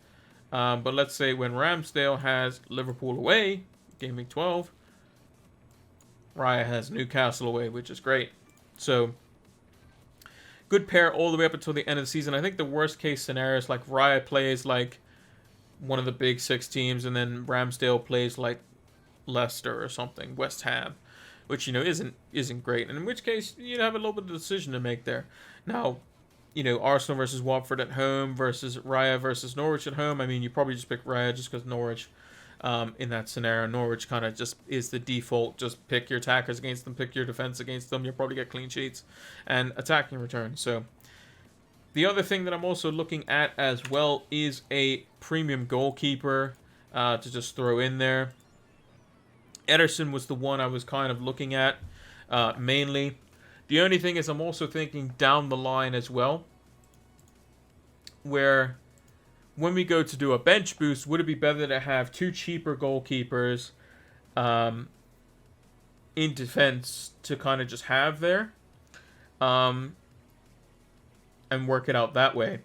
But let's say when Ramsdale has Liverpool away, Game Week 12, Raya has Newcastle away, which is great. So, good pair all the way up until the end of the season. I think the worst case scenario is like Raya plays like one of the big 6 teams, and then Ramsdale plays like Leicester or something, West Ham, which, you know, isn't great. And in which case, you'd have a little bit of decision to make there. Now, you know, Arsenal versus Watford at home versus Raya versus Norwich at home. I mean, you probably just pick Raya just because Norwich, in that scenario, Norwich kind of just is the default. Just pick your attackers against them, pick your defense against them. You'll probably get clean sheets and attacking return. So the other thing that I'm also looking at as well is a premium goalkeeper to just throw in there. Ederson was the one I was kind of looking at mainly. The only thing is I'm also thinking down the line as well, where when we go to do a bench boost, would it be better to have 2 cheaper goalkeepers in defense to kind of just have there and work it out that way?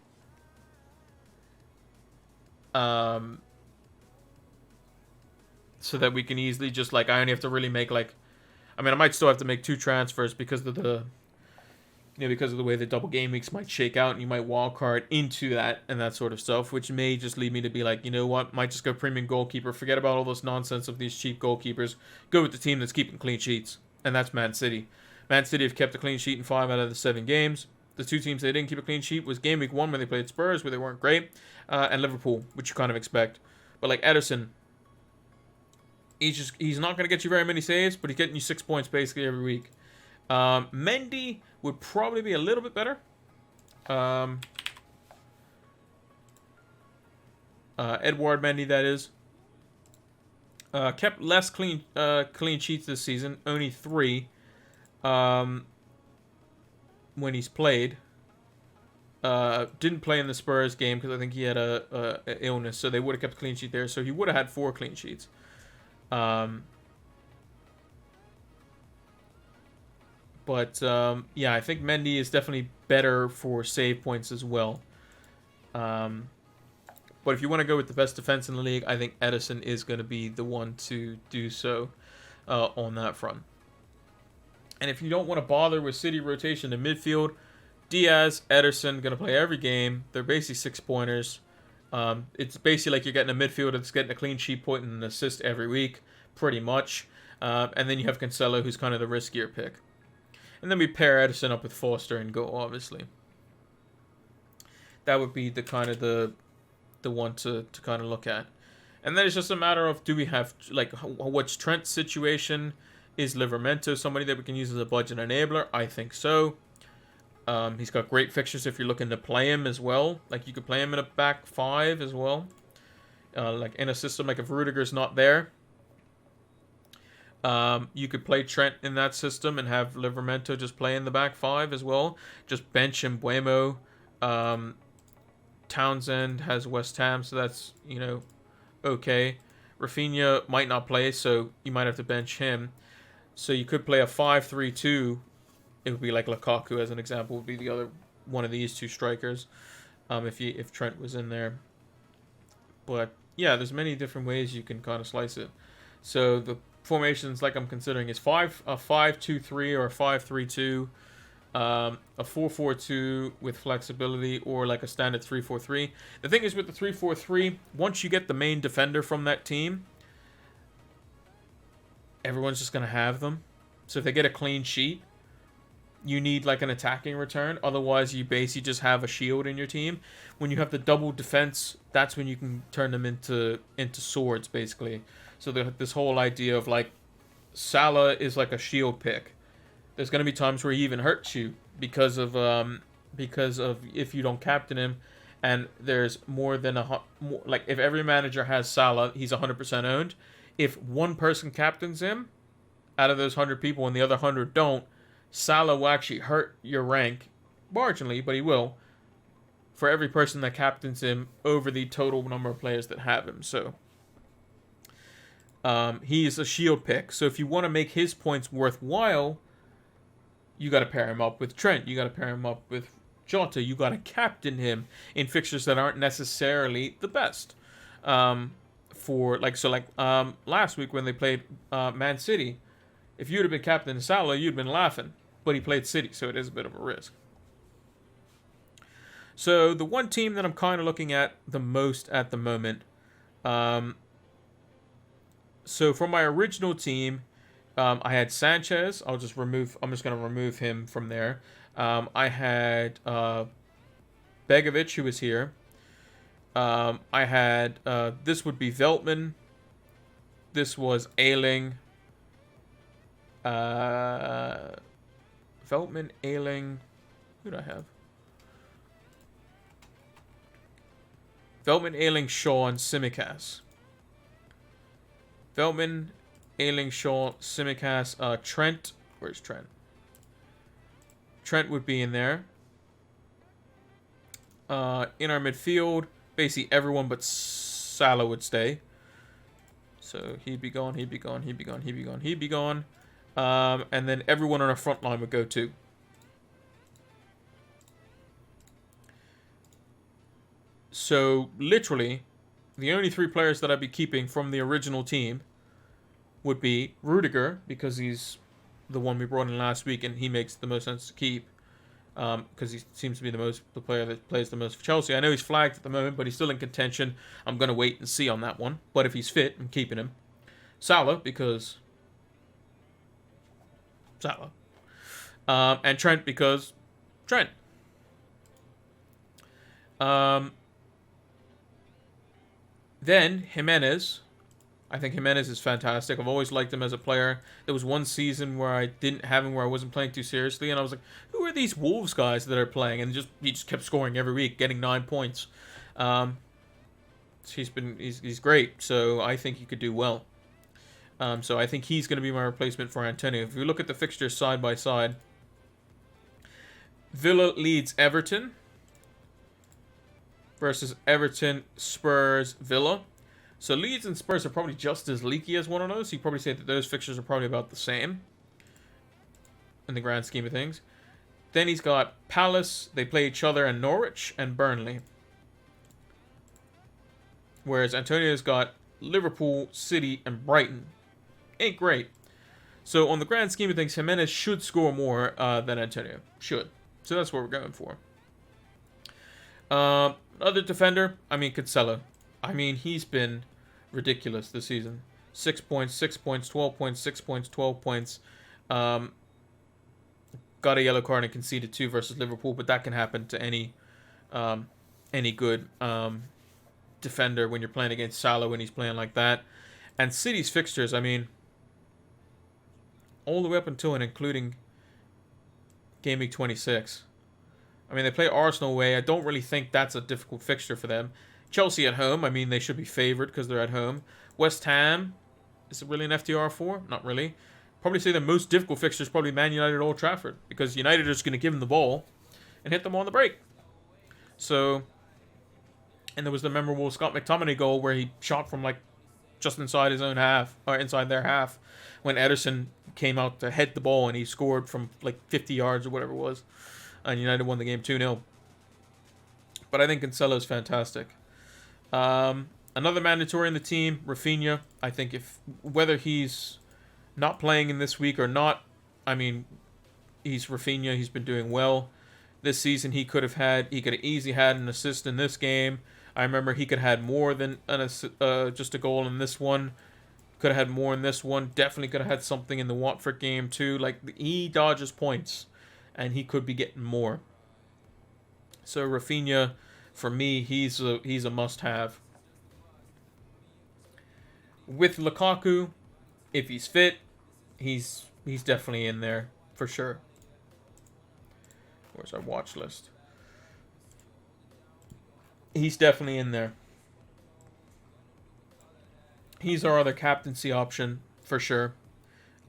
So that we can easily just, like, I only have to really make, like, I mean, I might still have to make 2 transfers because of the, you know, because of the way the double game weeks might shake out, and you might wildcard into that and that sort of stuff, which may just lead me to be like, you know what, might just go premium goalkeeper, forget about all this nonsense of these cheap goalkeepers, go with the team that's keeping clean sheets, and that's Man City. Man City have kept a clean sheet in 5 out of the 7 games. The 2 teams they didn't keep a clean sheet was Game Week 1 when they played Spurs, where they weren't great, and Liverpool, which you kind of expect. But like Ederson, he's not going to get you very many saves, but he's getting you 6 points basically every week. Mendy would probably be a little bit better. Edouard Mendy, that is. Kept less clean sheets this season, only 3 when he's played. Didn't play in the Spurs game because I think he had a illness, so they would have kept a clean sheet there. So he would have had 4 clean sheets. Yeah, I think Mendy is definitely better for save points as well. But if you want to go with the best defense in the league, I think Ederson is going to be the one to do so on that front. And if you don't want to bother with City rotation in midfield, Diaz, Ederson, going to play every game. They're basically 6-pointers. It's basically like you're getting a midfielder that's getting a clean sheet point and an assist every week, pretty much. And then you have Cancelo, who's kind of the riskier pick. And then we pair Edison up with Foster and go, obviously. That would be the kind of the one to kind of look at. And then it's just a matter of, do we have, like, what's Trent's situation? Is Livramento somebody that we can use as a budget enabler? I think so. He's got great fixtures if you're looking to play him as well. Like, you could play him in a back five as well. Like, in a system, like, if Rudiger's not there, you could play Trent in that system and have Livramento just play in the back five as well. Just bench him, Buemo. Townsend has West Ham, so that's, you know, okay. Rafinha might not play, so you might have to bench him. So you could play a 5-3-2. It would be like Lukaku, as an example, would be the other one of these two strikers, if Trent was in there. But yeah, there's many different ways you can kind of slice it. So the formations, like I'm considering, is a 5-2-3 or a 5-3-2, a 4-4-2 with flexibility, or like a standard 3-4-3. The thing is with the 3-4-3, once you get the main defender from that team, everyone's just going to have them. So if they get a clean sheet, you need like an attacking return. Otherwise, you basically just have a shield in your team. When you have the double defense, that's when you can turn them into swords, basically. So this whole idea of like Salah is like a shield pick. There's going to be times where he even hurts you because of if you don't captain him. And there's more than like if every manager has Salah, he's 100% owned. If one person captains him out of those 100 people and the other 100 don't, Salah will actually hurt your rank marginally, but he will, for every person that captains him over the total number of players that have him. So he is a shield pick. So if you want to make his points worthwhile, you got to pair him up with Trent. You got to pair him up with Jota. You got to captain him in fixtures that aren't necessarily the best. Last week when they played Man City, if you'd have been captain Salah, you'd been laughing. But he played City, so it is a bit of a risk. So the one team that I'm kind of looking at the most at the moment. So from my original team, I had Sanchez. I'm just going to remove him from there. I had Begovic, who was here. I had this would be Veltman. This was Ayling. Veltman, Ayling. Who do I have? Veltman, Ayling, Shaw, and Tsimikas. Veltman, Ayling, Shaw, Tsimikas, Trent. Where's Trent? Trent would be in there. In our midfield, basically everyone but Salah would stay. So he'd be gone, he'd be gone, he'd be gone, he'd be gone, he'd be gone. And then everyone on our front line would go too. So literally, the only three players that I'd be keeping from the original team would be Rudiger, because he's the one we brought in last week and he makes the most sense to keep. Because he seems to be the player that plays the most for Chelsea. I know he's flagged at the moment, but he's still in contention. I'm going to wait and see on that one. But if he's fit, I'm keeping him. Salah, because Salah. And Trent, because Trent. Then Jimenez. I think Jimenez is fantastic. I've always liked him as a player. There was one season where I didn't have him, where I wasn't playing too seriously, and I was like, who are these Wolves guys that are playing? And he just kept scoring every week, getting 9 points. He's great, so I think he could do well. So I think he's going to be my replacement for Antonio. If you look at the fixtures side by side, Villa, Leeds, Everton versus Everton, Spurs, Villa. So Leeds and Spurs are probably just as leaky as one of those. So you probably say that those fixtures are probably about the same in the grand scheme of things. Then he's got Palace. They play each other, and Norwich and Burnley. Whereas Antonio's got Liverpool, City, and Brighton. Ain't great. So on the grand scheme of things, Jimenez should score more than Antonio. Should. So that's what we're going for. Another defender, I mean, Cancelo. I mean, he's been ridiculous this season. 6 points, 6 points, 12 points, 6 points, 12 points. Got a yellow card and conceded 2 versus Liverpool, but that can happen to any good defender when you're playing against Salah when he's playing like that. And City's fixtures, I mean, all the way up until and including Gameweek 26. I mean, they play Arsenal away. I don't really think that's a difficult fixture for them. Chelsea at home, I mean, they should be favored because they're at home. West Ham, is it really an FTR4? Not really. Probably say the most difficult fixture is probably Man United at Old Trafford because United are just going to give them the ball and hit them on the break. So, and there was the memorable Scott McTominay goal where he shot from like just inside his own half, or inside their half, when Ederson came out to head the ball and he scored from like 50 yards or whatever it was. And United won the game 2-0. But I think Cancelo is fantastic. Another mandatory in the team, Rafinha. I think whether he's not playing in this week or not, I mean, he's Rafinha. He's been doing well this season. He could have easily had an assist in this game. I remember he could have had more than just a goal in this one. Could have had more in this one. Definitely could have had something in the Watford game too. Like, he dodges points, and he could be getting more. So Rafinha, for me, he's a must-have. With Lukaku, if he's fit, he's definitely in there for sure. Where's our watch list? He's definitely in there. He's our other captaincy option for sure.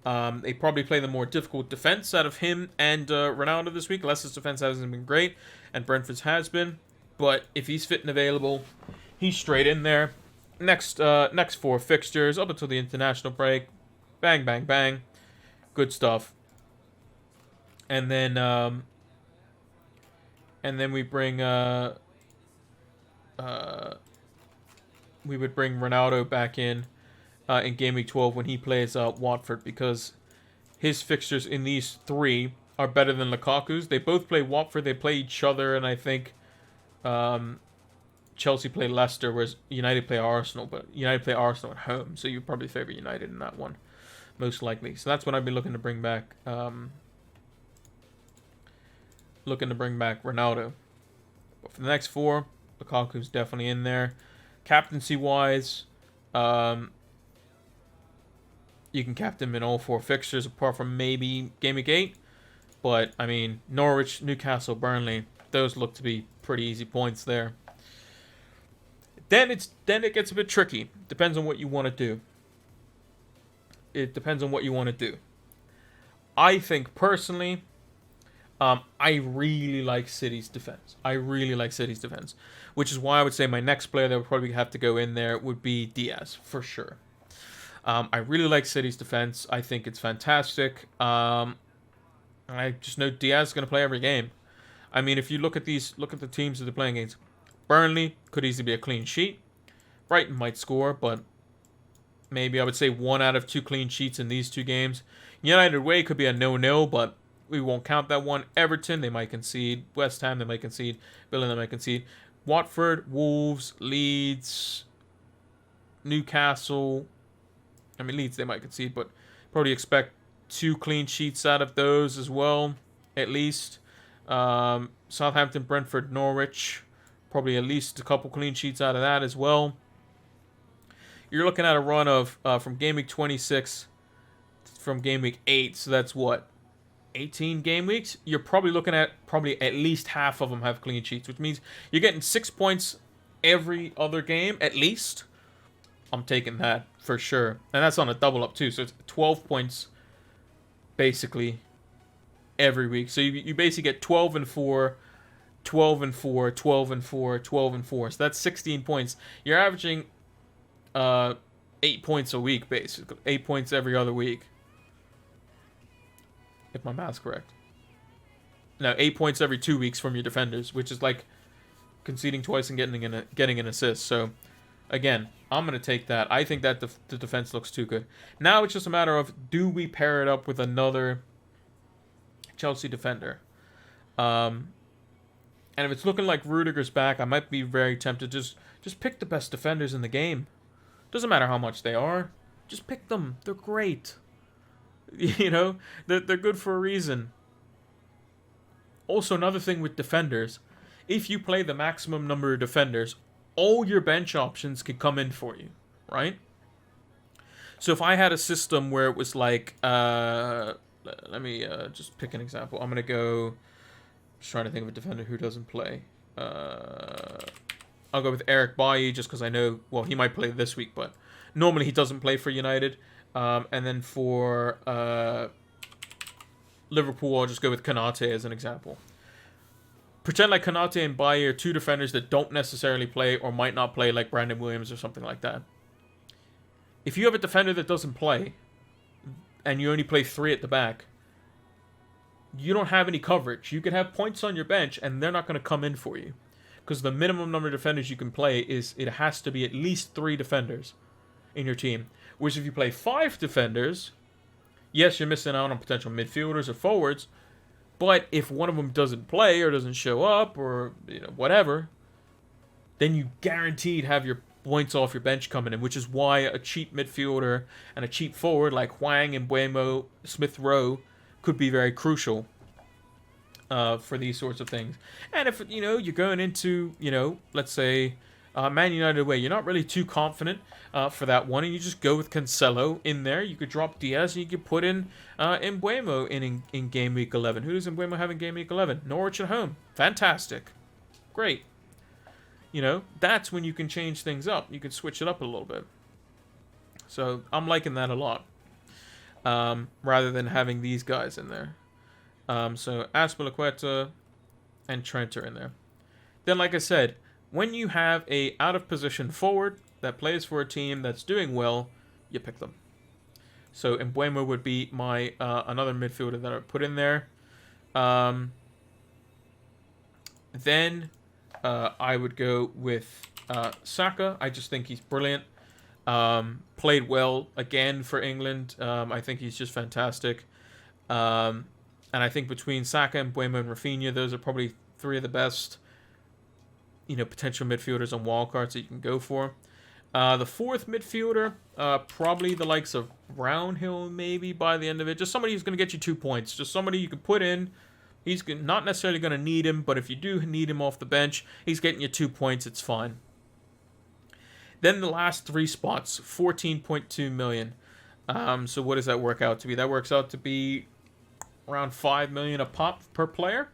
They probably play the more difficult defense out of him and Ronaldo this week. Leicester's defense hasn't been great, and Brentford's has been. But if he's fit and available, he's straight in there. Next 4 fixtures up until the international break. Bang, bang, bang. Good stuff. And then we bring we would bring Ronaldo back in Gameweek 12 when he plays Watford, because his fixtures in these 3 are better than Lukaku's. They both play Watford. They play each other, and I think Chelsea play Leicester, whereas United play Arsenal. But United play Arsenal at home, so you probably favor United in that one, most likely. So that's what I'd be looking to bring back. Ronaldo. But for the next 4, Lukaku's definitely in there. Captaincy-wise, you can captain him in all 4 fixtures, apart from maybe Gameweek 8. But, I mean, Norwich, Newcastle, Burnley, those look to be pretty easy points there. Then it gets a bit tricky. Depends on what you want to do. It depends on what you want to do. I think, personally, I really like City's defense. Which is why I would say my next player that would probably have to go in there would be Diaz, for sure. I really like City's defense. I think it's fantastic. I just know Diaz is going to play every game. I mean, if you look at the teams that they're playing against, Burnley could easily be a clean sheet. Brighton might score, but maybe I would say 1 out of 2 clean sheets in these 2 games. United away could be a 0-0, but we won't count that one. Everton, they might concede. West Ham, they might concede. Villa, they might concede. Watford, Wolves, Leeds, Newcastle. I mean, Leeds, they might concede, but probably expect 2 clean sheets out of those as well, at least. Southampton, Brentford, Norwich. Probably at least a couple clean sheets out of that as well. You're looking at a run of from Gameweek 26 from Gameweek 8, so that's what? 18 game weeks? You're probably looking at at least half of them have clean sheets, which means you're getting 6 points every other game, at least. I'm taking that for sure. And that's on a double up too, so it's 12 points basically every week. So you basically get 12 and 4, 12 and 4, 12 and 4, 12 and 4. So that's 16 points. You're averaging 8 points a week, basically. 8 points every other week. If my math's correct. No, 8 points every 2 weeks from your defenders, which is like conceding twice and getting an assist. So, again, I'm going to take that. I think that the defense looks too good. Now it's just a matter of, do we pair it up with another Chelsea defender? And if it's looking like Rudiger's back, I might be very tempted to just pick the best defenders in the game. Doesn't matter how much they are. Just pick them. They're great. You know, they're good for a reason. Also, another thing with defenders, if you play the maximum number of defenders, all your bench options can come in for you, right? So if I had a system where it was like, let me just pick an example. I'm going to go, just trying to think of a defender who doesn't play. I'll go with Eric Bailly just because I know, well, he might play this week, but normally he doesn't play for United. And then for Liverpool, I'll just go with Konate as an example. Pretend like Konate and Bailly are two defenders that don't necessarily play or might not play, like Brandon Williams or something like that. If you have a defender that doesn't play, and you only play 3 at the back, you don't have any coverage. You can have points on your bench, and they're not going to come in for you. Because the minimum number of defenders you can play is, it has to be at least 3 defenders in your team. Whereas if you play 5 defenders, yes, you're missing out on potential midfielders or forwards, but if one of them doesn't play or doesn't show up or whatever, then you guaranteed have your points off your bench coming in, which is why a cheap midfielder and a cheap forward like Hwang and Mbeumo, Smith Rowe could be very crucial for these sorts of things. And if you're going into let's say Man United away, you're not really too confident for that one, and you just go with Cancelo in there. You could drop Diaz and you could put in Mbeumo in game week 11. Who does Mbeumo have in game week 11? Norwich at home. Fantastic. Great. That's when you can change things up. You can switch it up a little bit. So I'm liking that a lot. Rather than having these guys in there. So Azpilicueta and Trent are in there. Then, like I said, when you have a out-of-position forward that plays for a team that's doing well, you pick them. So Mbeumo would be my another midfielder that I would put in there. Then I would go with Saka. I just think he's brilliant. Played well again for England. I think he's just fantastic. And I think between Saka, Mbeumo, and Rafinha, those are probably 3 of the best potential midfielders on Wildcards that you can go for. The 4th midfielder, probably the likes of Brownhill maybe by the end of it. Just somebody who's going to get you 2 points. Just somebody you can put in. He's not necessarily going to need him, but if you do need him off the bench, he's getting you 2 points. It's fine. Then the last 3 spots, 14.2 million. So what does that work out to be? That works out to be around 5 million a pop per player.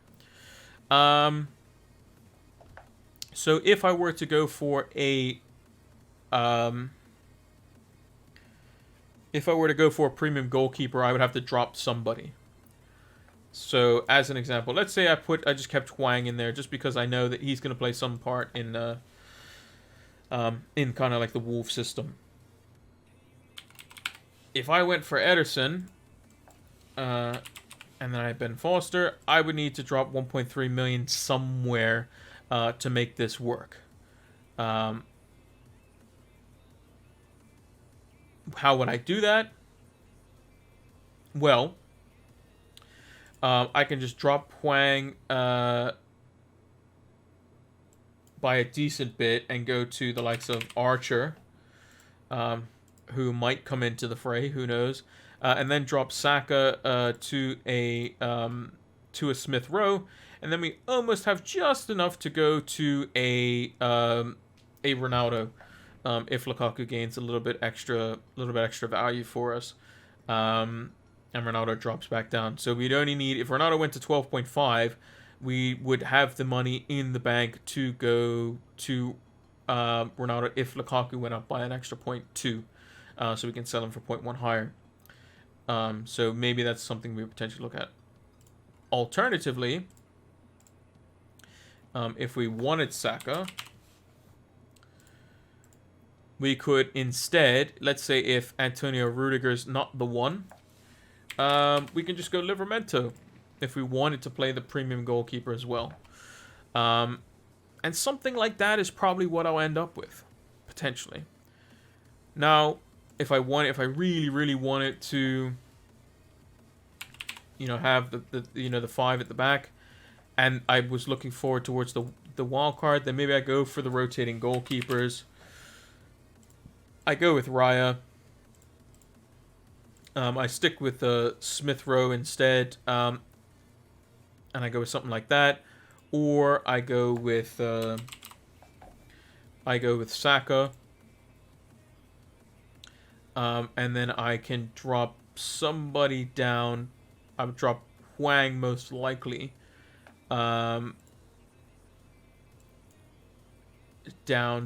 So if I were to go for a premium goalkeeper, I would have to drop somebody. So as an example, let's say I just kept Hwang in there just because I know that he's going to play some part in kind of like the Wolf system. If I went for Ederson, and then I had Ben Foster, I would need to drop 1.3 million somewhere to make this work. How would I do that? Well, I can just drop Hwang by a decent bit and go to the likes of Archer, who might come into the fray, who knows, and then drop Saka to a Smith Rowe, and then we almost have just enough to go to a Ronaldo, if Lukaku gains a little bit extra value for us, and Ronaldo drops back down. So we'd only need, if Ronaldo went to 12.5, we would have the money in the bank to go to Ronaldo if Lukaku went up by an extra 0.2, so we can sell him for 0.1 higher. So maybe that's something we would potentially look at. Alternatively, if we wanted Saka, we could instead, let's say if Antonio Rudiger's not the one, we can just go Livramento if we wanted to play the premium goalkeeper as well. And something like that is probably what I'll end up with, potentially. Now, if I really, really wanted to, have the 5 at the back, and I was looking forward towards the wild card, then maybe I go for the rotating goalkeepers. I go with Raya. I stick with Smith Rowe instead, and I go with something like that, or I go with Saka, and then I can drop somebody down. I would drop Hwang most likely, down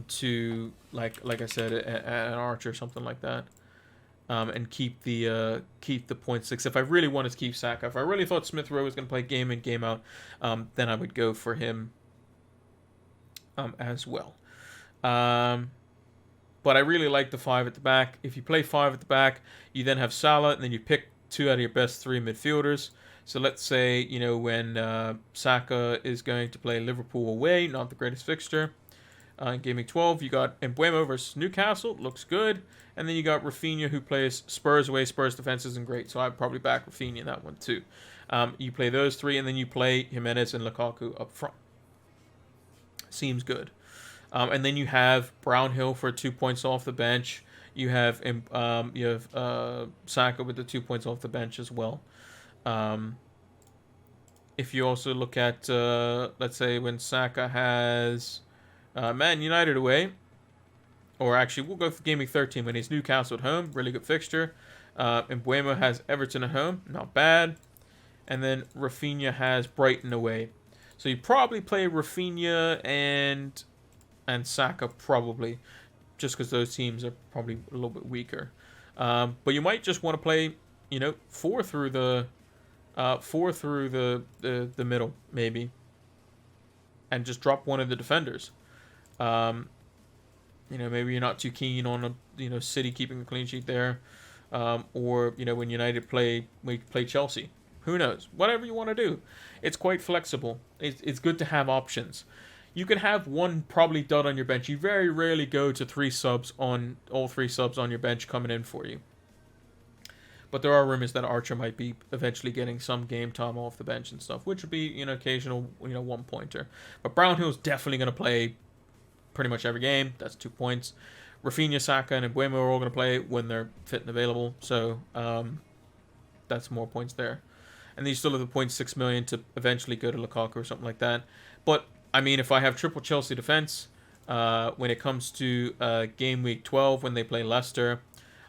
to like I said, an Archer or something like that. And keep the 0.6. If I really wanted to keep Saka, if I really thought Smith Rowe was going to play game in, game out, then I would go for him as well. But I really like the 5 at the back. If you play 5 at the back, you then have Salah, and then you pick 2 out of your best 3 midfielders. So let's say, when Saka is going to play Liverpool away, not the greatest fixture. In Gameweek 12, you got Mbeumo versus Newcastle. Looks good. And then you got Rafinha, who plays Spurs away. Spurs defense isn't great, so I'd probably back Rafinha in that one too. You play those 3, and then you play Jimenez and Lukaku up front. Seems good. And then you have Brownhill for 2 points off the bench. You have Saka with the 2 points off the bench as well. If you also look at, let's say, when Saka has Man United away, or actually, we'll go for Gameweek 13 when he's Newcastle at home. Really good fixture. Mbeumo has Everton at home. Not bad. And then Rafinha has Brighton away. So you probably play Rafinha and Saka probably, just because those teams are probably a little bit weaker. But you might just want to play, 4 through the middle maybe, and just drop one of the defenders. Maybe you're not too keen on City keeping a clean sheet there, or when United play Chelsea. Who knows? Whatever you want to do, it's quite flexible. It's good to have options. You can have one probably dud on your bench. You very rarely go to all 3 subs on your bench coming in for you. But there are rumors that Archer might be eventually getting some game time off the bench and stuff, which would be occasional 1-pointer. But Brownhill's definitely going to play pretty much every game. That's 2 points. Rafinha, Saka, and Mbeumo are all going to play when they're fit and available. So that's more points there. And then you still have the 0.6 million to eventually go to Lukaku or something like that. But I mean, if I have triple Chelsea defense, when it comes to Gameweek 12 when they play Leicester,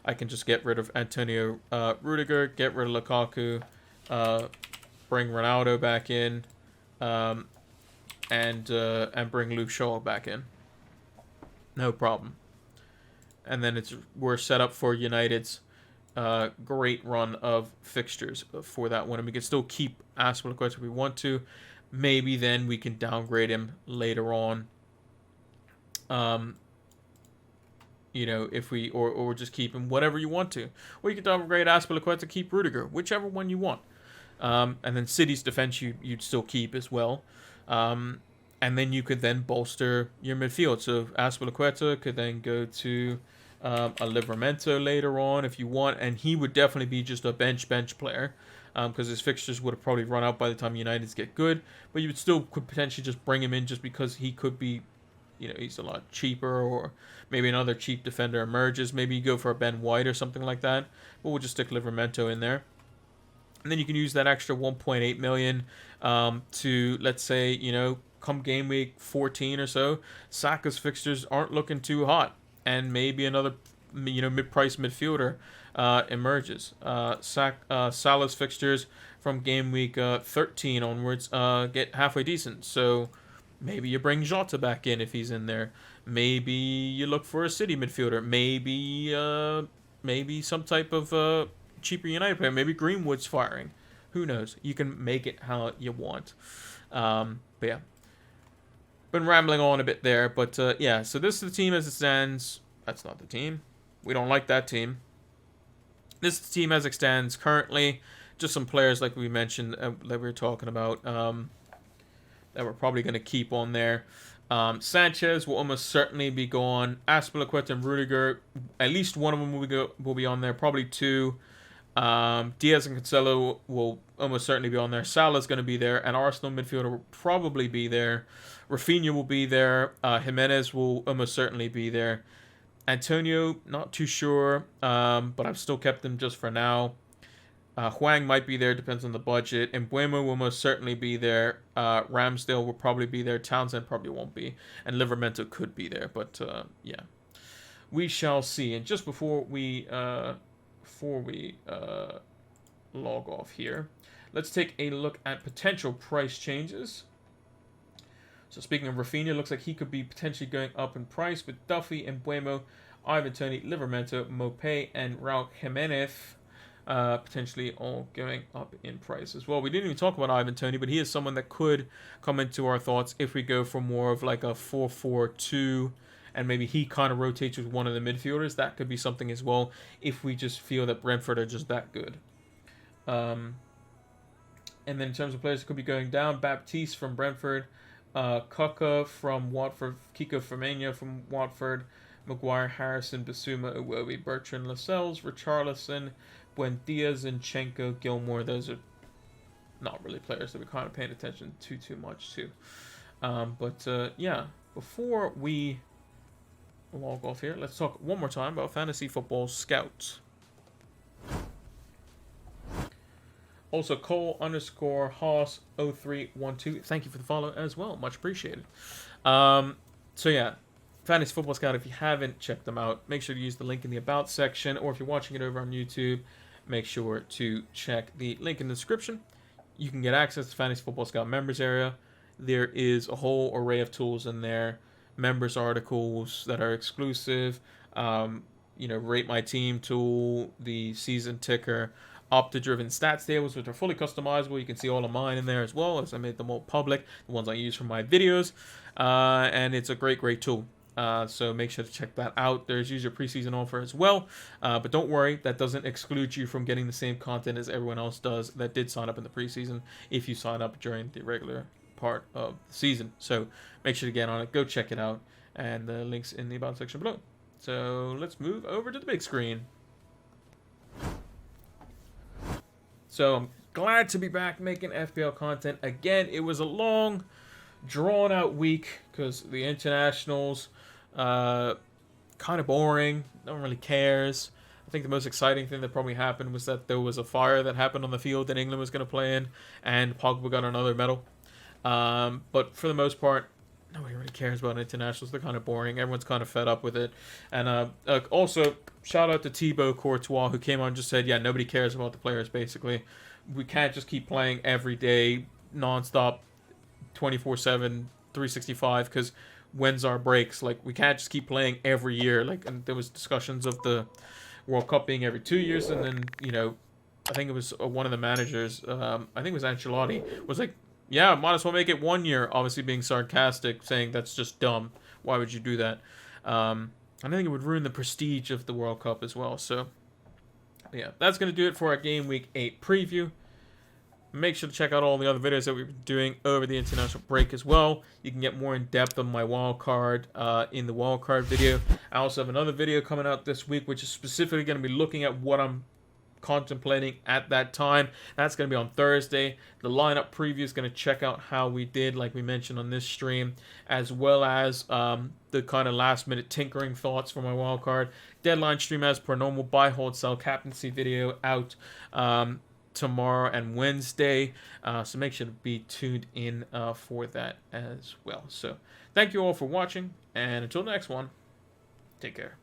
I can just get rid of Antonio Rudiger, get rid of Lukaku, bring Ronaldo back in, and bring Luke Shaw back in. No problem. And then we're set up for United's great run of fixtures for that one. And we can still keep Azpilicueta if we want to. Maybe then we can downgrade him later on. If we or just keep him, whatever you want to. Or you can downgrade Azpilicueta, keep Rudiger, whichever one you want. And then City's defense you'd still keep as well. And then you could then bolster your midfield. So Azpilicueta could then go to a Livramento later on if you want, and he would definitely be just a bench player, because his fixtures would have probably run out by the time United's get good. But you would still could potentially just bring him in just because he could be, he's a lot cheaper, or maybe another cheap defender emerges. Maybe you go for a Ben White or something like that. But we'll just stick Livramento in there. And then you can use that extra 1.8 million to, let's say, come game week 14 or so, Saka's fixtures aren't looking too hot, and maybe another, mid-price midfielder emerges. Salah's fixtures from game week 13 onwards get halfway decent, so maybe you bring Jota back in if he's in there. Maybe you look for a City midfielder. Maybe some type of cheaper United player. Maybe Greenwood's firing. Who knows? You can make it how you want. But yeah. Been rambling on a bit there, but yeah, so this is the team as it stands. That's not the team. We don't like that team. This is the team as it stands currently. Just some players like we mentioned that we were talking about that we're probably going to keep on there. Sanchez will almost certainly be gone. Azpilicueta and Rudiger, at least one of them will be on there, probably 2. Diaz and Cancelo will almost certainly be on there. Salah's going to be there. And Arsenal midfielder will probably be there. Rafinha will be there. Jimenez will almost certainly be there. Antonio, not too sure, but I've still kept him just for now. Huang might be there, depends on the budget. And Mbeumo will most certainly be there. Ramsdale will probably be there. Townsend probably won't be. And Livramento could be there, but yeah. We shall see. And just before we log off here, let's take a look at potential price changes. So speaking of Rafinha, looks like he could be potentially going up in price with Duffy and Mbeumo, Ivan Toney, Livramento, Mopé, and Raul Jimenez potentially all going up in price as well. We didn't even talk about Ivan Toney, but he is someone that could come into our thoughts if we go for more of like a 4-4-2, and maybe he kind of rotates with one of the midfielders. That could be something as well if we just feel that Brentford are just that good. And then in terms of players that could be going down, Baptiste from Brentford, Kaka from Watford, Kiko Firmino from Watford, Maguire, Harrison, Basuma, Iwobi, Bertrand, Lascelles, Richarlison, Buendia, Zinchenko, Gilmore. Those are not really players that we're kind of paying attention to too much to. But yeah, before we log off here, let's talk one more time about Fantasy Football Scout. Also, Cole_Haas0312. Thank you for the follow as well. Much appreciated. So yeah, Fantasy Football Scout, if you haven't checked them out, make sure to use the link in the About section, or if you're watching it over on YouTube, make sure to check the link in the description. You can get access to Fantasy Football Scout members area. There is a whole array of tools in there. Members articles that are exclusive. Rate My Team tool, the season ticker, Opta-driven stats tables, which are fully customizable. You can see all of mine in there as well, as I made them all public, the ones I use for my videos. And it's a great tool. So make sure to check that out. There's user preseason offer as well. But don't worry, that doesn't exclude you from getting the same content as everyone else does that did sign up in the preseason if you sign up during the regular part of the season. So make sure to get on it. Go check it out. And the link's in the About section below. So let's move over to the big screen. So I'm glad to be back making FPL content again. It was a long, drawn-out week because the internationals, kind of boring. No one really cares. I think the most exciting thing that probably happened was that there was a fire that happened on the field that England was going to play in, and Pogba got another medal. But for the most part, nobody really cares about internationals. They're kind of boring. Everyone's kind of fed up with it. And also, shout out to Thibaut Courtois, who came on and just said, yeah, nobody cares about the players, basically. We can't just keep playing every day, nonstop, 24/7, 365, because when's our breaks? Like, we can't just keep playing every year. Like, and there was discussions of the World Cup being every 2 years, and then, I think it was one of the managers, I think it was Ancelotti, was like, yeah, might as well make it 1 year, obviously being sarcastic, saying that's just dumb. Why would you do that? I think it would ruin the prestige of the World Cup as well. So, yeah, that's going to do it for our Game Week 8 preview. Make sure to check out all the other videos that we've been doing over the international break as well. You can get more in depth on my wildcard in the wildcard video. I also have another video coming out this week, which is specifically going to be looking at what I'm contemplating at that time. That's going to be on Thursday. The lineup preview is going to check out how we did, like we mentioned on this stream, as well as the kind of last minute tinkering thoughts for my wildcard. Deadline stream as per normal. Buy, hold, sell captaincy video out tomorrow and Wednesday. So make sure to be tuned in for that as well. So thank you all for watching, and until next one, take care.